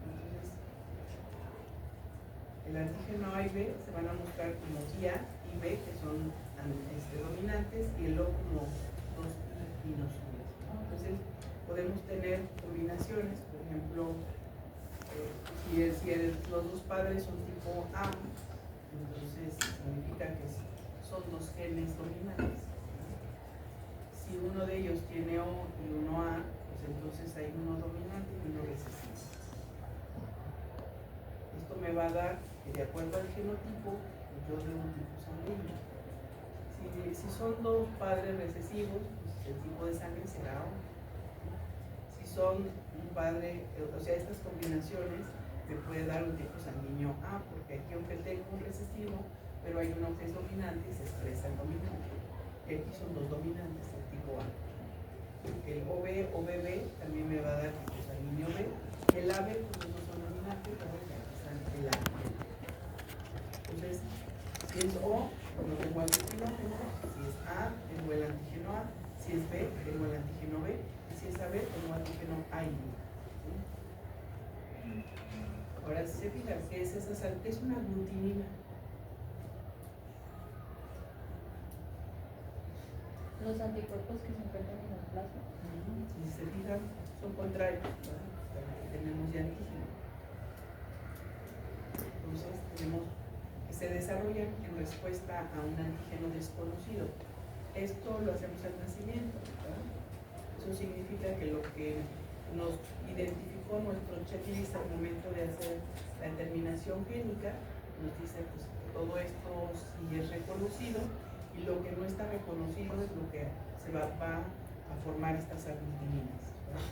Entonces, El antígeno A y B se van a mostrar como I A y B, que son dominantes, y el O como dos I y no suyos, ¿no? Entonces, podemos tener combinaciones, por ejemplo, los dos padres son tipo A, entonces significa que son dos genes dominantes. Si uno de ellos tiene O y uno A, pues entonces hay uno dominante y uno recesivo. Esto me va a dar que de acuerdo al genotipo, yo de un tipo sanguíneo. Si son dos padres recesivos, pues el tipo de sangre será O. Si son un padre, o sea, estas combinaciones me puede dar un tipo sanguíneo A, porque aquí aunque tengo un recesivo, pero hay uno que es dominante y se expresa en dominante. Y aquí son dos dominantes, el tipo A. El OB o BB también me va a dar tipo sanguíneo B. El AB, pues no son dominantes, pero aquí están el A. Entonces, si es O, no tengo antígeno, si es A, tengo el antígeno A, si es B, tengo el antígeno B, y si es AB, tengo antígeno A y B. ¿Sí? Ahora, si se fijan, ¿qué es esa sal? Es una glutinina. Los anticuerpos que se encuentran en el plasma. Y si se fijan, son contrarios, ¿verdad? Tenemos de antígeno. Entonces, tenemos que se desarrollan en respuesta a un antígeno desconocido. Esto lo hacemos al nacimiento, ¿verdad? Eso significa que lo que nos identificó nuestro checklist al momento de hacer la determinación génica, nos dice pues todo esto sí es reconocido, y lo que no está reconocido es lo que se va a formar estas aglutininas, ¿verdad?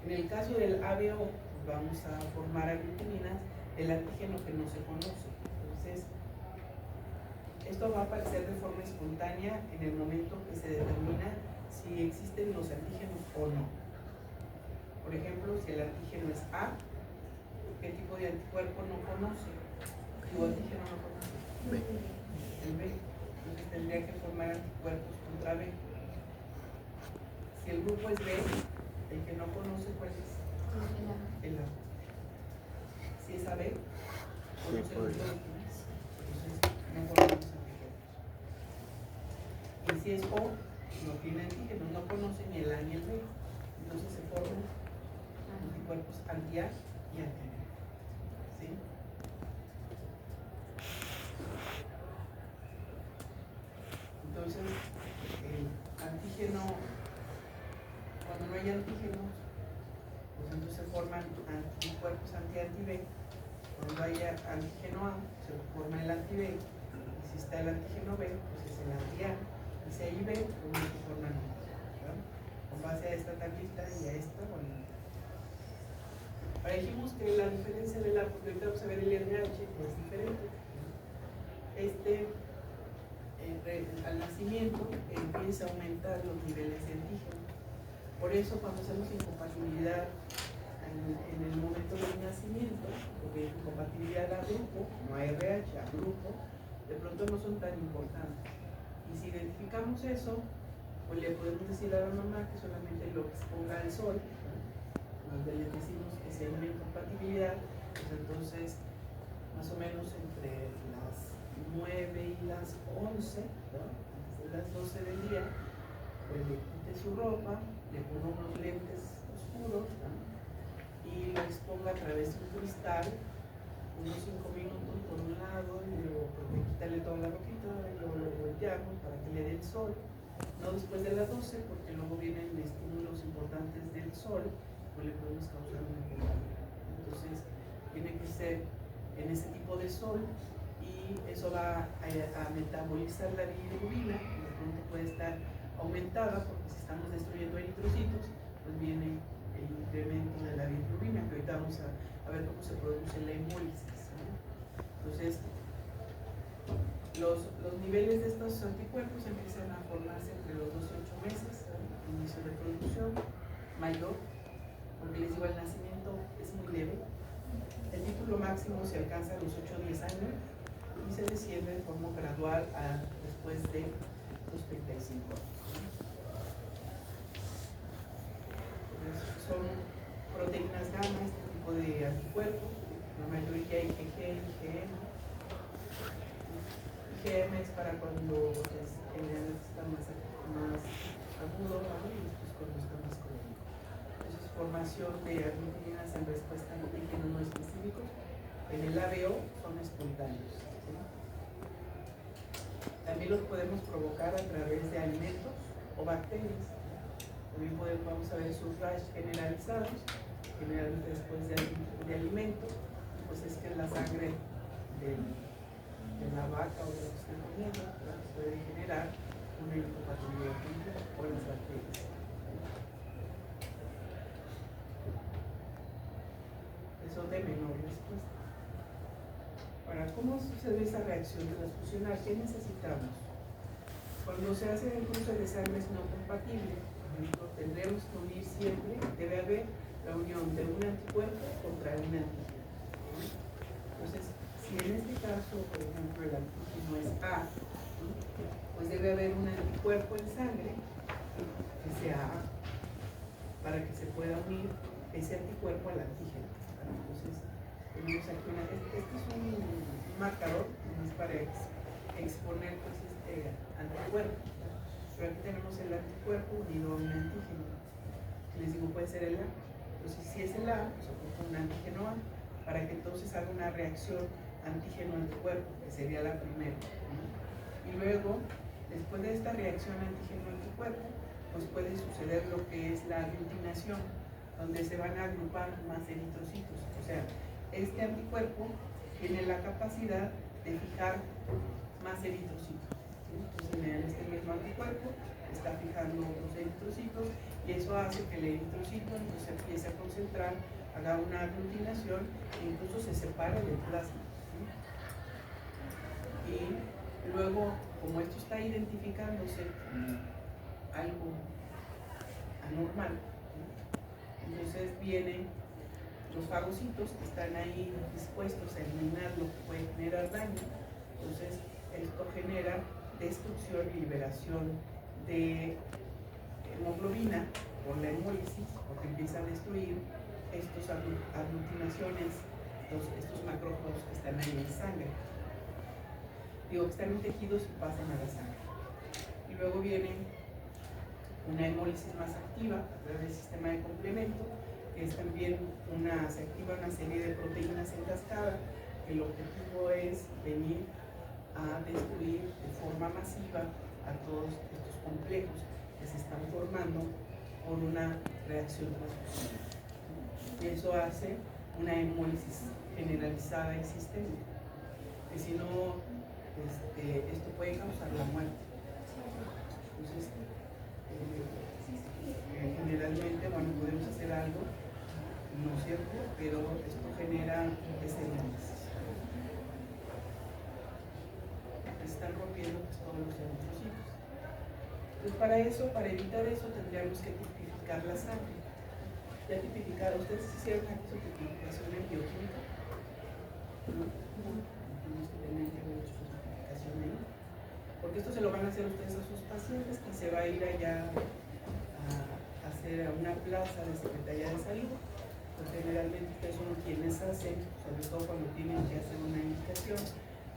En el caso del ABO, pues vamos a formar aglutininas del antígeno que no se conoce. Entonces, esto va a aparecer de forma espontánea en el momento que se determina si existen los antígenos o no. Por ejemplo, si el antígeno es A, ¿qué tipo de anticuerpo no conoce? ¿Qué antígeno no conoce? B. El B. Entonces tendría que formar anticuerpos contra B. Si el grupo es B, el que no conoce, ¿cuál es? El A. Si es AB, conoce los dos. Entonces no formamos anticuerpos. Y si es O, no tiene antígenos, no conoce ni el A ni el B. Entonces se forman anticuerpos anti-A y anti-B. ¿Sí? Entonces, el antígeno, cuando no hay antígenos, pues entonces se forman anticuerpos anti-anti-B. Cuando haya antígeno A, se forma el anti-B. Y si está el antígeno B, pues es el anti-A. Y si hay B, pues no se forman ¿verdad? Con base a esta tablita y a esta, bueno. Ahora dijimos que la diferencia de la, porque ahorita vamos a ver el RH, que es diferente. Al nacimiento empieza a aumentar los niveles de antígeno. Por eso cuando hacemos incompatibilidad en el momento del nacimiento, porque incompatibilidad a grupo, no a RH, a grupo, de pronto no son tan importantes. Y si identificamos eso, pues le podemos decir a la mamá que solamente lo que se ponga al sol, cuando le decimos que si hay una incompatibilidad, pues entonces más o menos entre las 9 y las 11, ¿no? Desde las 12 del día, pues le quite su ropa, le ponga unos lentes oscuros, ¿no? Y lo exponga a través de un cristal unos 5 minutos por un lado, y luego pues, quítale toda la ropita y luego lo volteamos para que le dé el sol, no después de las 12, porque luego vienen estímulos importantes del sol, pues le podemos causar una quemadura. Entonces tiene que ser en ese tipo de sol, y eso va a metabolizar la bilirrubina, que de pronto puede estar aumentada porque si estamos destruyendo eritrocitos, pues viene el incremento de la bilirrubina, que ahorita vamos a ver cómo se produce la hemólisis, ¿no? Entonces, los niveles de estos anticuerpos empiezan a formarse entre los 2 y 8 meses, ¿no? Inicio de producción mayor, porque les digo, el nacimiento es muy leve. El título máximo se alcanza a los 8 o 10 años y se desciende de forma gradual después de los 35 años. Son proteínas gamma, este tipo de anticuerpos, la mayoría IgG, IgE, ¿no? IgM es para cuando está más agudo, ¿vale? Y después cuando está más crónico. Entonces, formación de aglutininas en respuesta a antígenos no específicos. En el ABO son espontáneos. ¿Sí? También los podemos provocar a través de alimentos o bacterias. También vamos a ver sus rash generalizados, generalmente después de alimento, pues es que la sangre de la vaca o de lo que estén comiendo puede generar una hipopatología o las bacterias. Eso de menor respuesta. Ahora, ¿cómo sucede esa reacción transfusional? ¿Qué necesitamos? Cuando se hace el cruce de sangre no compatible, tendremos que unir siempre, debe haber la unión de un anticuerpo contra un antígeno. Entonces, si en este caso, por ejemplo, el antígeno es A, pues debe haber un anticuerpo en sangre que sea A, para que se pueda unir ese anticuerpo al antígeno. Entonces, tenemos aquí este es un marcador, más para exponer pues, este anticuerpo. Pero aquí tenemos el anticuerpo unido a un antígeno. Les digo, puede ser el A. Entonces, si es el A, pues ocupa un antígeno A, para que entonces haga una reacción antígeno-anticuerpo, que sería la primera. Y luego, después de esta reacción antígeno-anticuerpo, pues puede suceder lo que es la aglutinación, donde se van a agrupar más eritrocitos. O sea, este anticuerpo tiene la capacidad de fijar más eritrocitos. Entonces, en este mismo anticuerpo está fijando otros eritrocitos y eso hace que el eritrocito entonces empiece a concentrar, haga una aglutinación e incluso se separe del plasma. Y luego, como esto está identificándose como algo anormal, entonces vienen los fagocitos que están ahí dispuestos a eliminar lo que puede generar daño. Entonces, esto genera destrucción y liberación de hemoglobina por la hemólisis, porque empieza a destruir estas aglutinaciones, estos macrófagos que están ahí en sangre. Digo, que están en tejidos y pasan a la sangre. Y luego viene una hemólisis más activa a través del sistema de complemento, que es también se activa una serie de proteínas en cascada, que el objetivo es venir a destruir de forma masiva a todos estos complejos que se están formando por una reacción transfusional. Y eso hace una hemólisis generalizada y sistémica, que si no, esto puede causar la muerte. Entonces, generalmente, bueno, podemos hacer algo, no es cierto, pero esto genera esa hemólisis. Están rompiendo pues, todos los eritrocitos. Entonces, para eso, para evitar eso, tendríamos que tipificar la sangre. Ya tipificar, ¿ustedes hicieron aquí su tipificación en bioquímica? ¿No? Tenemos que tener que haber hecho su tipificación ahí. Porque esto se lo van a hacer ustedes a sus pacientes y se va a ir allá a hacer a una plaza de Secretaría de Salud. Pues generalmente ustedes son quienes hacen, sobre todo cuando tienen que hacer una indicación,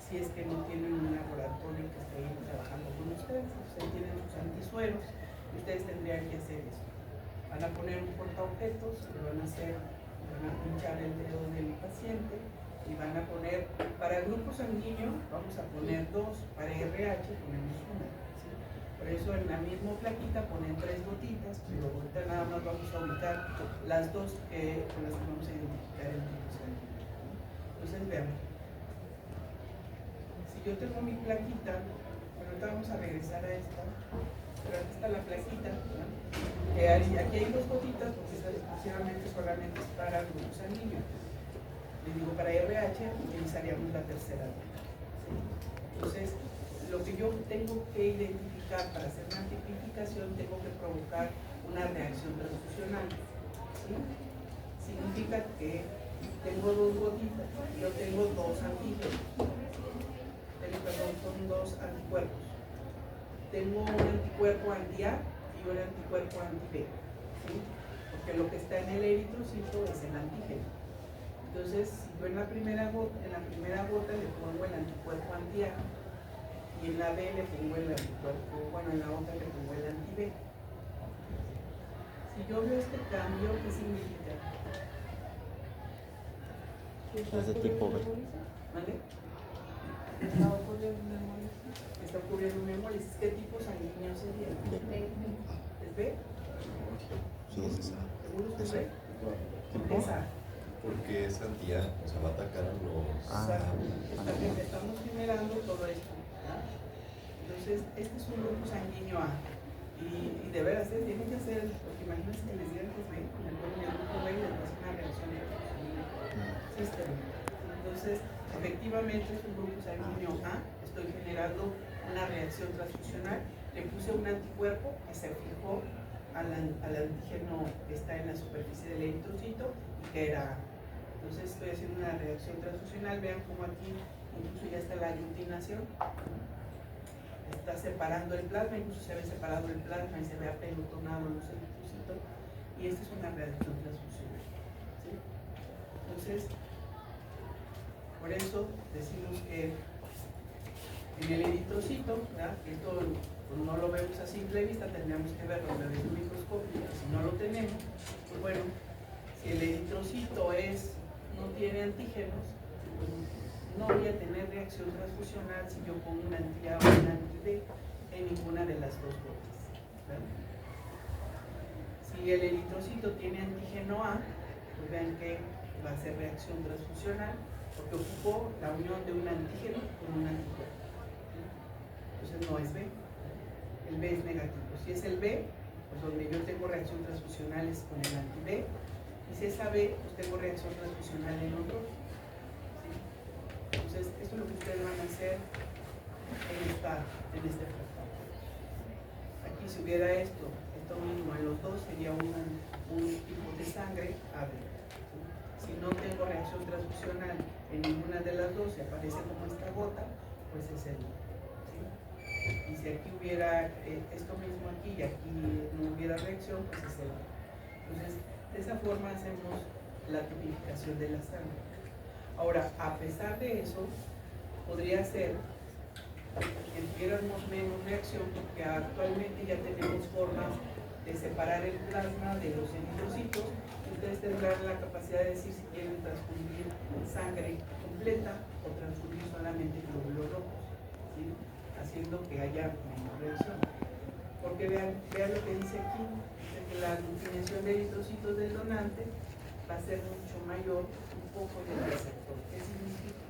si es que no tienen un laboratorio que esté ahí trabajando con ustedes, ustedes tienen sus antisueros y ustedes tendrían que hacer eso. Van a poner un portaobjetos, van a pinchar el dedo del paciente y van a poner, para el grupo sanguíneo vamos a poner 2, para RH ponemos 1. ¿Sí? Por eso en la misma plaquita ponen 3 gotitas, pero ahorita nada más vamos a ubicar las 2 con las que vamos a identificar el grupo sanguíneo. Entonces veamos. Yo tengo mi plaquita, pero ahorita vamos a regresar a esta, pero aquí está la plaquita, ¿no? Aquí hay 2 gotitas porque esta exclusivamente solamente es para el grupo sanguíneo. Les digo, para RH utilizaríamos la tercera gota. ¿Sí? Entonces, lo que yo tengo que identificar para hacer una tipificación, tengo que provocar una reacción transfusional. ¿Sí? Significa que tengo 2 gotitas, yo tengo 2 antígenos. Son 2 anticuerpos. Tengo un anticuerpo anti-A y un anticuerpo anti-B, ¿sí? Porque lo que está en el eritrocito es el antígeno. Entonces, si yo en la primera gota le pongo el anticuerpo anti-A y en la B le pongo el anticuerpo, bueno, en la otra le pongo el anti-B. Si yo veo este cambio, ¿qué significa? Es de tipo B. ¿Vale? Está ocurriendo una hemólisis. Está ocurriendo una hemólisis. ¿Qué tipo sanguíneo sería? ¿Es B? Sí, es esa. ¿Seguro es B? ¿Tipo? Esa. Porque esa entidad se va a atacar a los... Estamos generando todo esto. ¿verdad? Entonces, este es un grupo sanguíneo A. Y de veras, tienen que hacer, porque imagínense que les digan que es B, con el grupo B y les pasa una reacción sistémica. Entonces, efectivamente es un grupo sanguíneo A, estoy generando una reacción transfusional, le puse un anticuerpo que se fijó al antígeno que está en la superficie del eritrocito y que era A. Entonces estoy haciendo una reacción transfusional, vean cómo aquí incluso ya está la aglutinación, está separando el plasma, incluso se ve separado el plasma y se ve apelotonado los eritrocitos, y esta es una reacción transfusional. ¿Sí? Entonces, por eso decimos que en el eritrocito, ¿verdad? Esto no lo vemos a simple vista, tendríamos que verlo a través de un microscopio, y si no lo tenemos, pues bueno, si el eritrocito no tiene antígenos, pues no voy a tener reacción transfusional si yo pongo un anti-A o un anti-B en ninguna de las dos gotas. ¿Verdad? Si el eritrocito tiene antígeno A, pues vean que va a ser reacción transfusional porque ocupó la unión de un antígeno con un anticuerpo. Entonces no es B, el B es negativo. Si es el B, pues donde yo tengo reacción transfusional es con el anti-B, y si es AB, pues tengo reacción transfusional en los dos. Entonces, esto es lo que ustedes van a hacer en este fractal. Aquí si hubiera esto mismo en los dos, sería un tipo de sangre AB. Si no tengo reacción transfusional en ninguna de las dos y aparece como esta gota, pues es el B. Y si aquí hubiera esto mismo aquí y aquí no hubiera reacción, pues es el B. Entonces, de esa forma hacemos la tipificación de la sangre. Ahora, a pesar de eso, podría ser que tuviéramos menos reacción porque actualmente ya tenemos formas de separar el plasma de los eritrocitos. Ustedes tendrán la capacidad de decir si quieren transfundir sangre completa o transfundir solamente glóbulos rojos, ¿sí? Haciendo que haya menos reacción. Porque vean lo que dice aquí, dice que la aglutinación de eritrocitos del donante va a ser mucho mayor un poco del receptor. ¿Qué significa?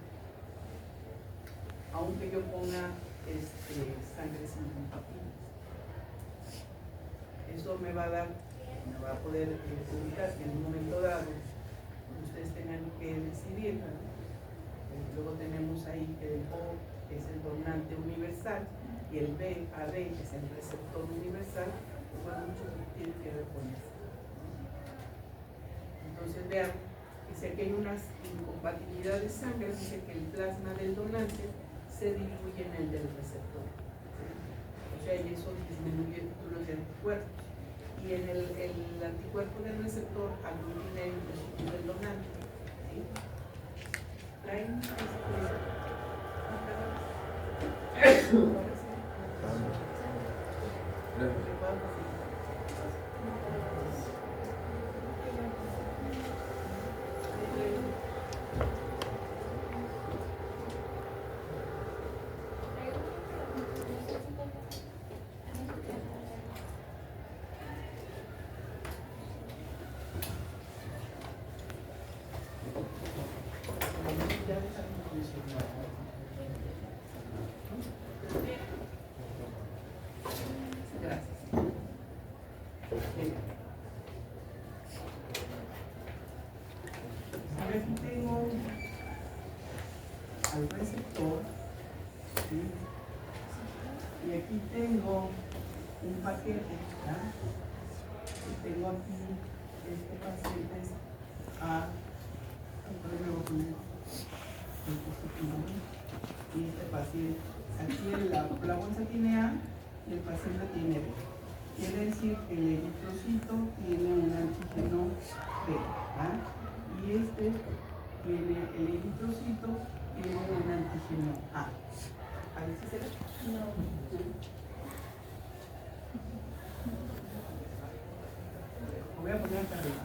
Aunque yo ponga sangre sin glutatinas. Eso me va a poder ubicar que en un momento dado ustedes tengan que decidir, ¿no? Luego tenemos ahí que el O es el donante universal y el AB es el receptor universal, pues bueno, mucho tiene que ver con eso. Entonces vean, dice que hay unas incompatibilidades de sangre, dice que el plasma del donante se diluye en el del receptor. ¿Sí? O sea, y eso disminuye títulos de anticuerpos. Y en el anticuerpo del receptor aglutina el receptor del donante. ¿Sí? Traen aquí tengo al receptor, ¿sí? Y aquí tengo un paquete, ¿verdad? Y tengo aquí este paciente A, y este paciente, aquí la bolsa tiene A y el paciente tiene B. Quiere decir que el eritrocito tiene un antígeno B, ¿verdad? Y el eritrocito tiene un antígeno A. Ahí sí se ve. No. Lo voy a poner acá arriba.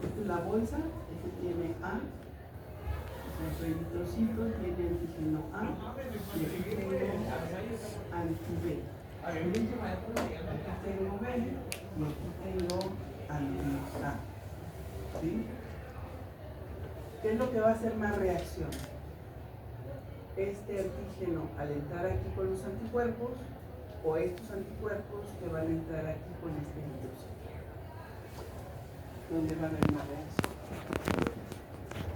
Esta es la bolsa, este tiene A. Los eritrocitos tiene antígeno A. Y aquí tengo anti-B. Aquí tengo B y aquí tengo anti-A. ¿Sí? ¿Qué es lo que va a hacer más reacción? Este antígeno al entrar aquí con los anticuerpos o estos anticuerpos que van a entrar aquí con este eritrocito. ¿Dónde va a haber más reacción?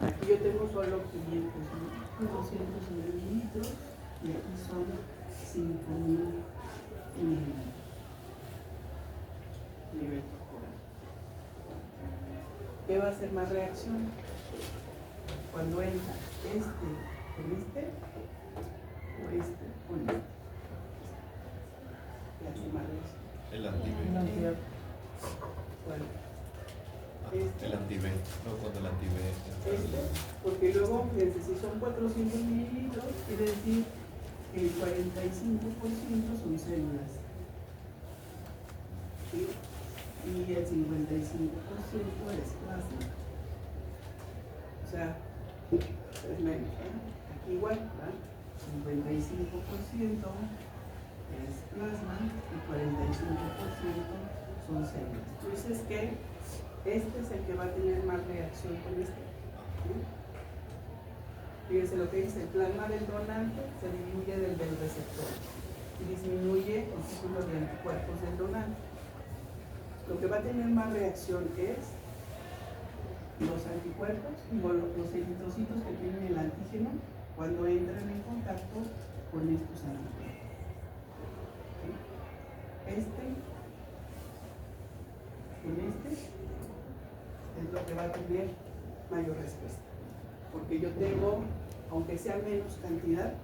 Aquí yo tengo solo 500, 200 mililitros y aquí son 5000 mililitros. Nivel corporal. ¿Qué va a hacer más reacción? Cuando entra este con este o este con este. ¿Qué hace más reacción? El anti-B. ¿Cuál? El anti-B. No, cuando el anti-B. Este, porque luego, fíjense, si son 400 mililitros, quiere decir que el 45% son células. ¿Sí? Y el 55% es plasma. O sea, es menos, ¿eh? Aquí igual, ¿verdad? 55% es plasma y 45% son células. Entonces, ¿qué? Este es el que va a tener más reacción con este. ¿Sí? Fíjense lo que dice, el plasma del donante se diluye del receptor y disminuye el círculo de anticuerpos del donante. Lo que va a tener más reacción es los anticuerpos y los eritrocitos que tienen el antígeno cuando entran en contacto con estos anticuerpos. ¿Sí? Este con este es lo que va a tener mayor respuesta. Porque yo tengo, aunque sea menos cantidad,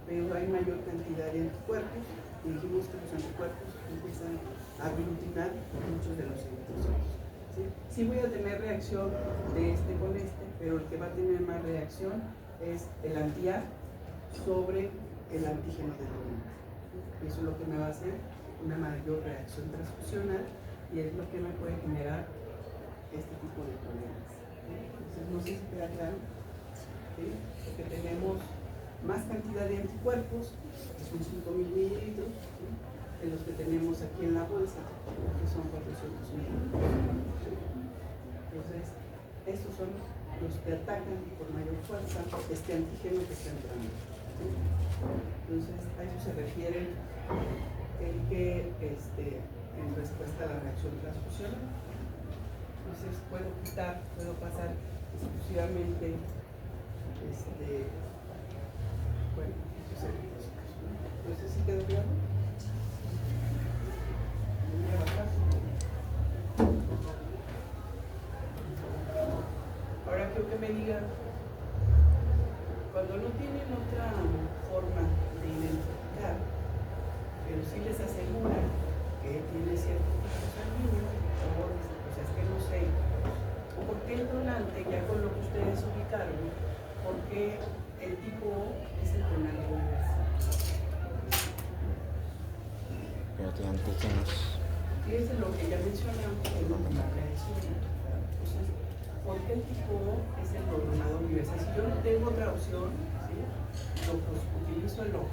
pero hay mayor cantidad de anticuerpos, y dijimos que los anticuerpos empiezan a aglutinar muchos de los eritrocitos. ¿Sí? Sí voy a tener reacción de este con este, pero el que va a tener más reacción es el anti-A sobre el antígeno del donante. Eso es lo que me va a hacer una mayor reacción transfusional y es lo que me puede generar este tipo de problemas. Entonces, no sé si queda claro, ¿sí? Porque tenemos más cantidad de anticuerpos, que son 5000 mililitros, ¿sí? De los que tenemos aquí en la bolsa, que son 400 mililitros. ¿Sí? Entonces, estos son los que atacan por mayor fuerza este antígeno que está entrando. ¿Sí? Entonces, a eso se refiere el que en respuesta a la reacción transfusional. Entonces puedo quitar, puedo pasar exclusivamente bueno, estos eritrocitos, ¿no? Entonces, ¿sí quedó claro? Voy a bajar. Ahora quiero que me digan, cuando no tienen otra forma de identificar, pero sí les asegura que tiene cierto tipo sanguíneo, o sea, es que no sé, o por qué el donante, ya con lo que ustedes ubicaron, por qué el tipo O es el donante universal. Pero tiene antígenos. Fíjense lo que ya mencionamos, que es lo que más reacciona. Entonces, ¿por qué el tipo O es el donador universal? Si yo no tengo otra opción, ¿sí? Pues utilizo el O.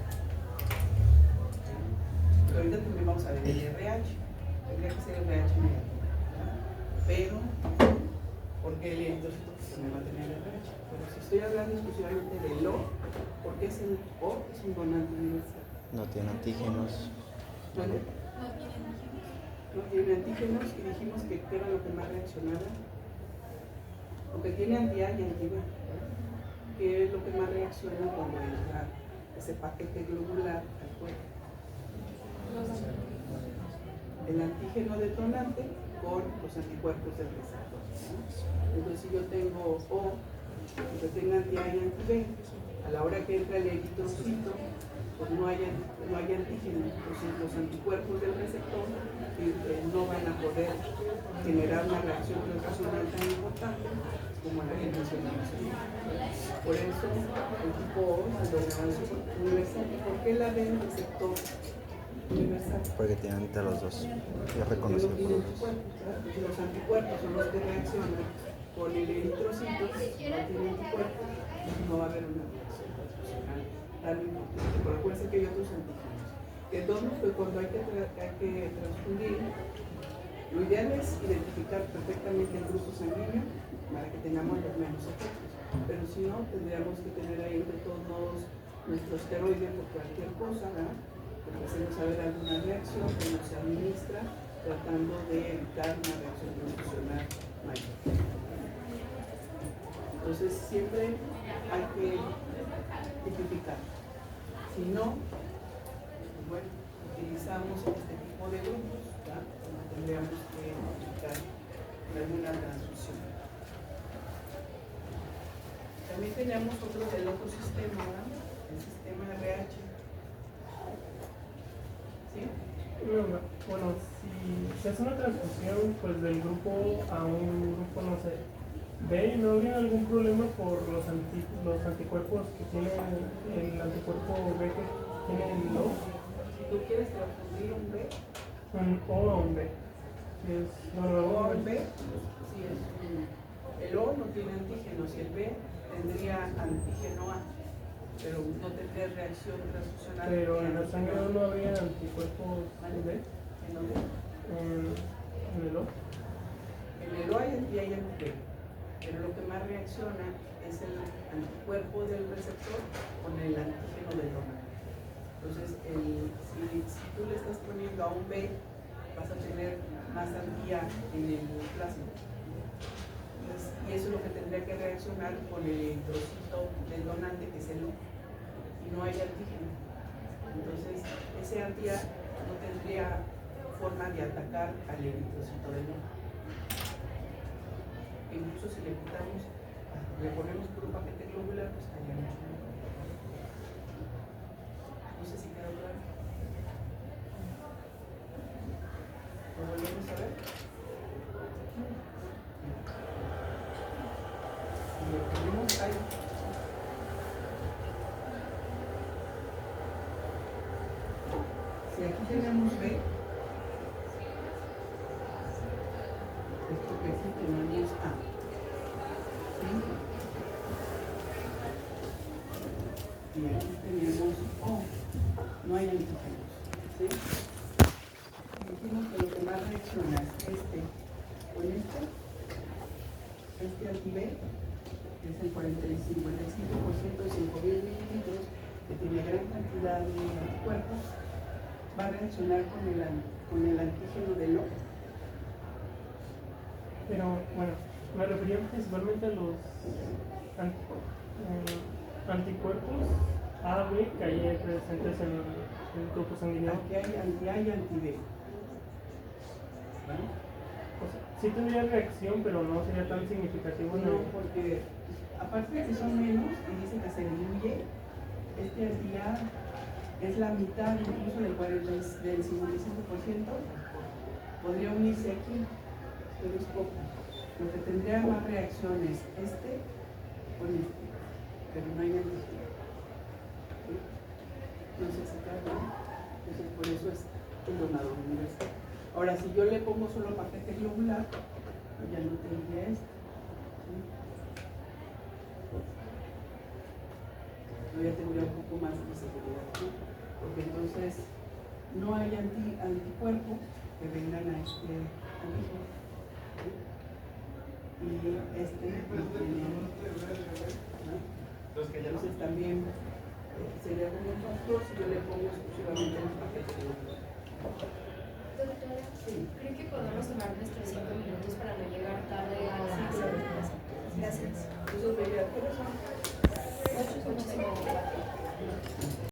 Pero ahorita también vamos a ver el RH, tendría que ser el RH negativo, ¿verdad? Pero, porque el eritrocito también va a tener el RH. Pero si estoy hablando exclusivamente del O, porque es el O, es un donante universal. No tiene antígenos. ¿Vale? No tiene antígenos y dijimos que ¿qué era lo que más reaccionaba? Porque tiene anti-A y anti-B. ¿Qué es lo que más reacciona cuando entra ese paquete globular al cuerpo? El antígeno detonante con los anticuerpos del receptor, ¿no? Entonces, si yo tengo O, que tenga anti-A y anti-B, a la hora que entra el eritrocito, pues no hay antígenos, entonces los anticuerpos del receptor no van a poder generar una reacción transfusional tan importante como la generación nacional. Por eso el tipo O, el donador universal. ¿Por qué la B el receptor universal? Porque tienen entre los dos. Ya Porque reconocido no por tiene los dos. anticuerpos, ¿verdad? Porque los anticuerpos son los que reaccionan con el eritrocito, no tiene anticuerpos, no va a haber una reacción transfusional tan importante. Pero acuérdense que hay otros antígenos. Entonces, pues, cuando hay que transfundir, lo ideal es identificar perfectamente el grupo sanguíneo para que tengamos los menos efectos. Pero si no, tendríamos que tener ahí de todos modos nuestro esteroide por cualquier cosa, ¿verdad? Porque hacemos saber alguna reacción que no se administra tratando de evitar una reacción transfusional mayor. Entonces siempre hay que tipificar. Si no, pues bueno, utilizamos este tipo de grupos, ¿verdad? Cuando tendríamos que aplicar alguna transfusión. También tenemos el otro sistema, ¿verdad? El sistema RH. ¿Sí? Bueno, si se hace una transfusión pues del grupo a un grupo, no sé, B, ¿no habría algún problema por los anticuerpos que tiene el anticuerpo B que tiene el O? Si tú quieres transfundir un B, Un O a un B. Que es, O a un B, sí es el O no tiene antígenos y el B tendría antígeno A, pero no tendría reacción transfusional. pero en la sangre no habría anticuerpos B. ¿En dónde? En el O. En el O y hay en el B, pero lo que más reacciona es el anticuerpo del receptor con el antígeno del donante. Entonces, si tú le estás poniendo a un B, vas a tener más antía en el plasma. Y eso es lo que tendría que reaccionar con el trocito del donante, que es el O, y no hay antígeno. Entonces, ese antía no tendría forma de atacar al eritrocito del O. Incluso si le quitamos, le ponemos puro paquete globular, pues estaría mucho mejor. No sé si quedó claro. ¿Lo volvemos a ver? Y le ponemos ahí. Si aquí tenemos B, esto que sí tenemos A. ¿Sí? Y aquí tenemos O. No hay antígenos. ¿Sí? Dijimos que lo que más reacciona es este con este anti-B, que es el 55% de 5.000 mililitros, que tiene gran cantidad de anticuerpos, va a reaccionar con el antígeno del O. Pero bueno, me refería principalmente a los anticuerpos A, B que hay presentes en el grupo sanguíneo. Aquí hay anti-B. ¿Vale? O sea, sí tendría reacción, pero no sería tan significativo. No, porque aparte de que son menos, y dice que se diluye, este anti-A es la mitad incluso del 55%, podría unirse aquí, pero es poco. Lo que tendría más reacciones con este, pero no hay antígeno. ¿Sí? No sé si está bien. Entonces por eso es el donador universal. Ahora, si yo le pongo solo paquete globular, pues ya no tendría esto. ¿Sí? Yo ya tendría un poco más de seguridad, ¿sí? Porque entonces no hay anticuerpos que vengan a este antígeno. ¿Sí? Y este no tiene, ¿no? Entonces también sería como un factor si yo le pongo exclusivamente el paquete globular. Doctora, Sí. ¿cree que podemos tomar nuestros 5 minutos para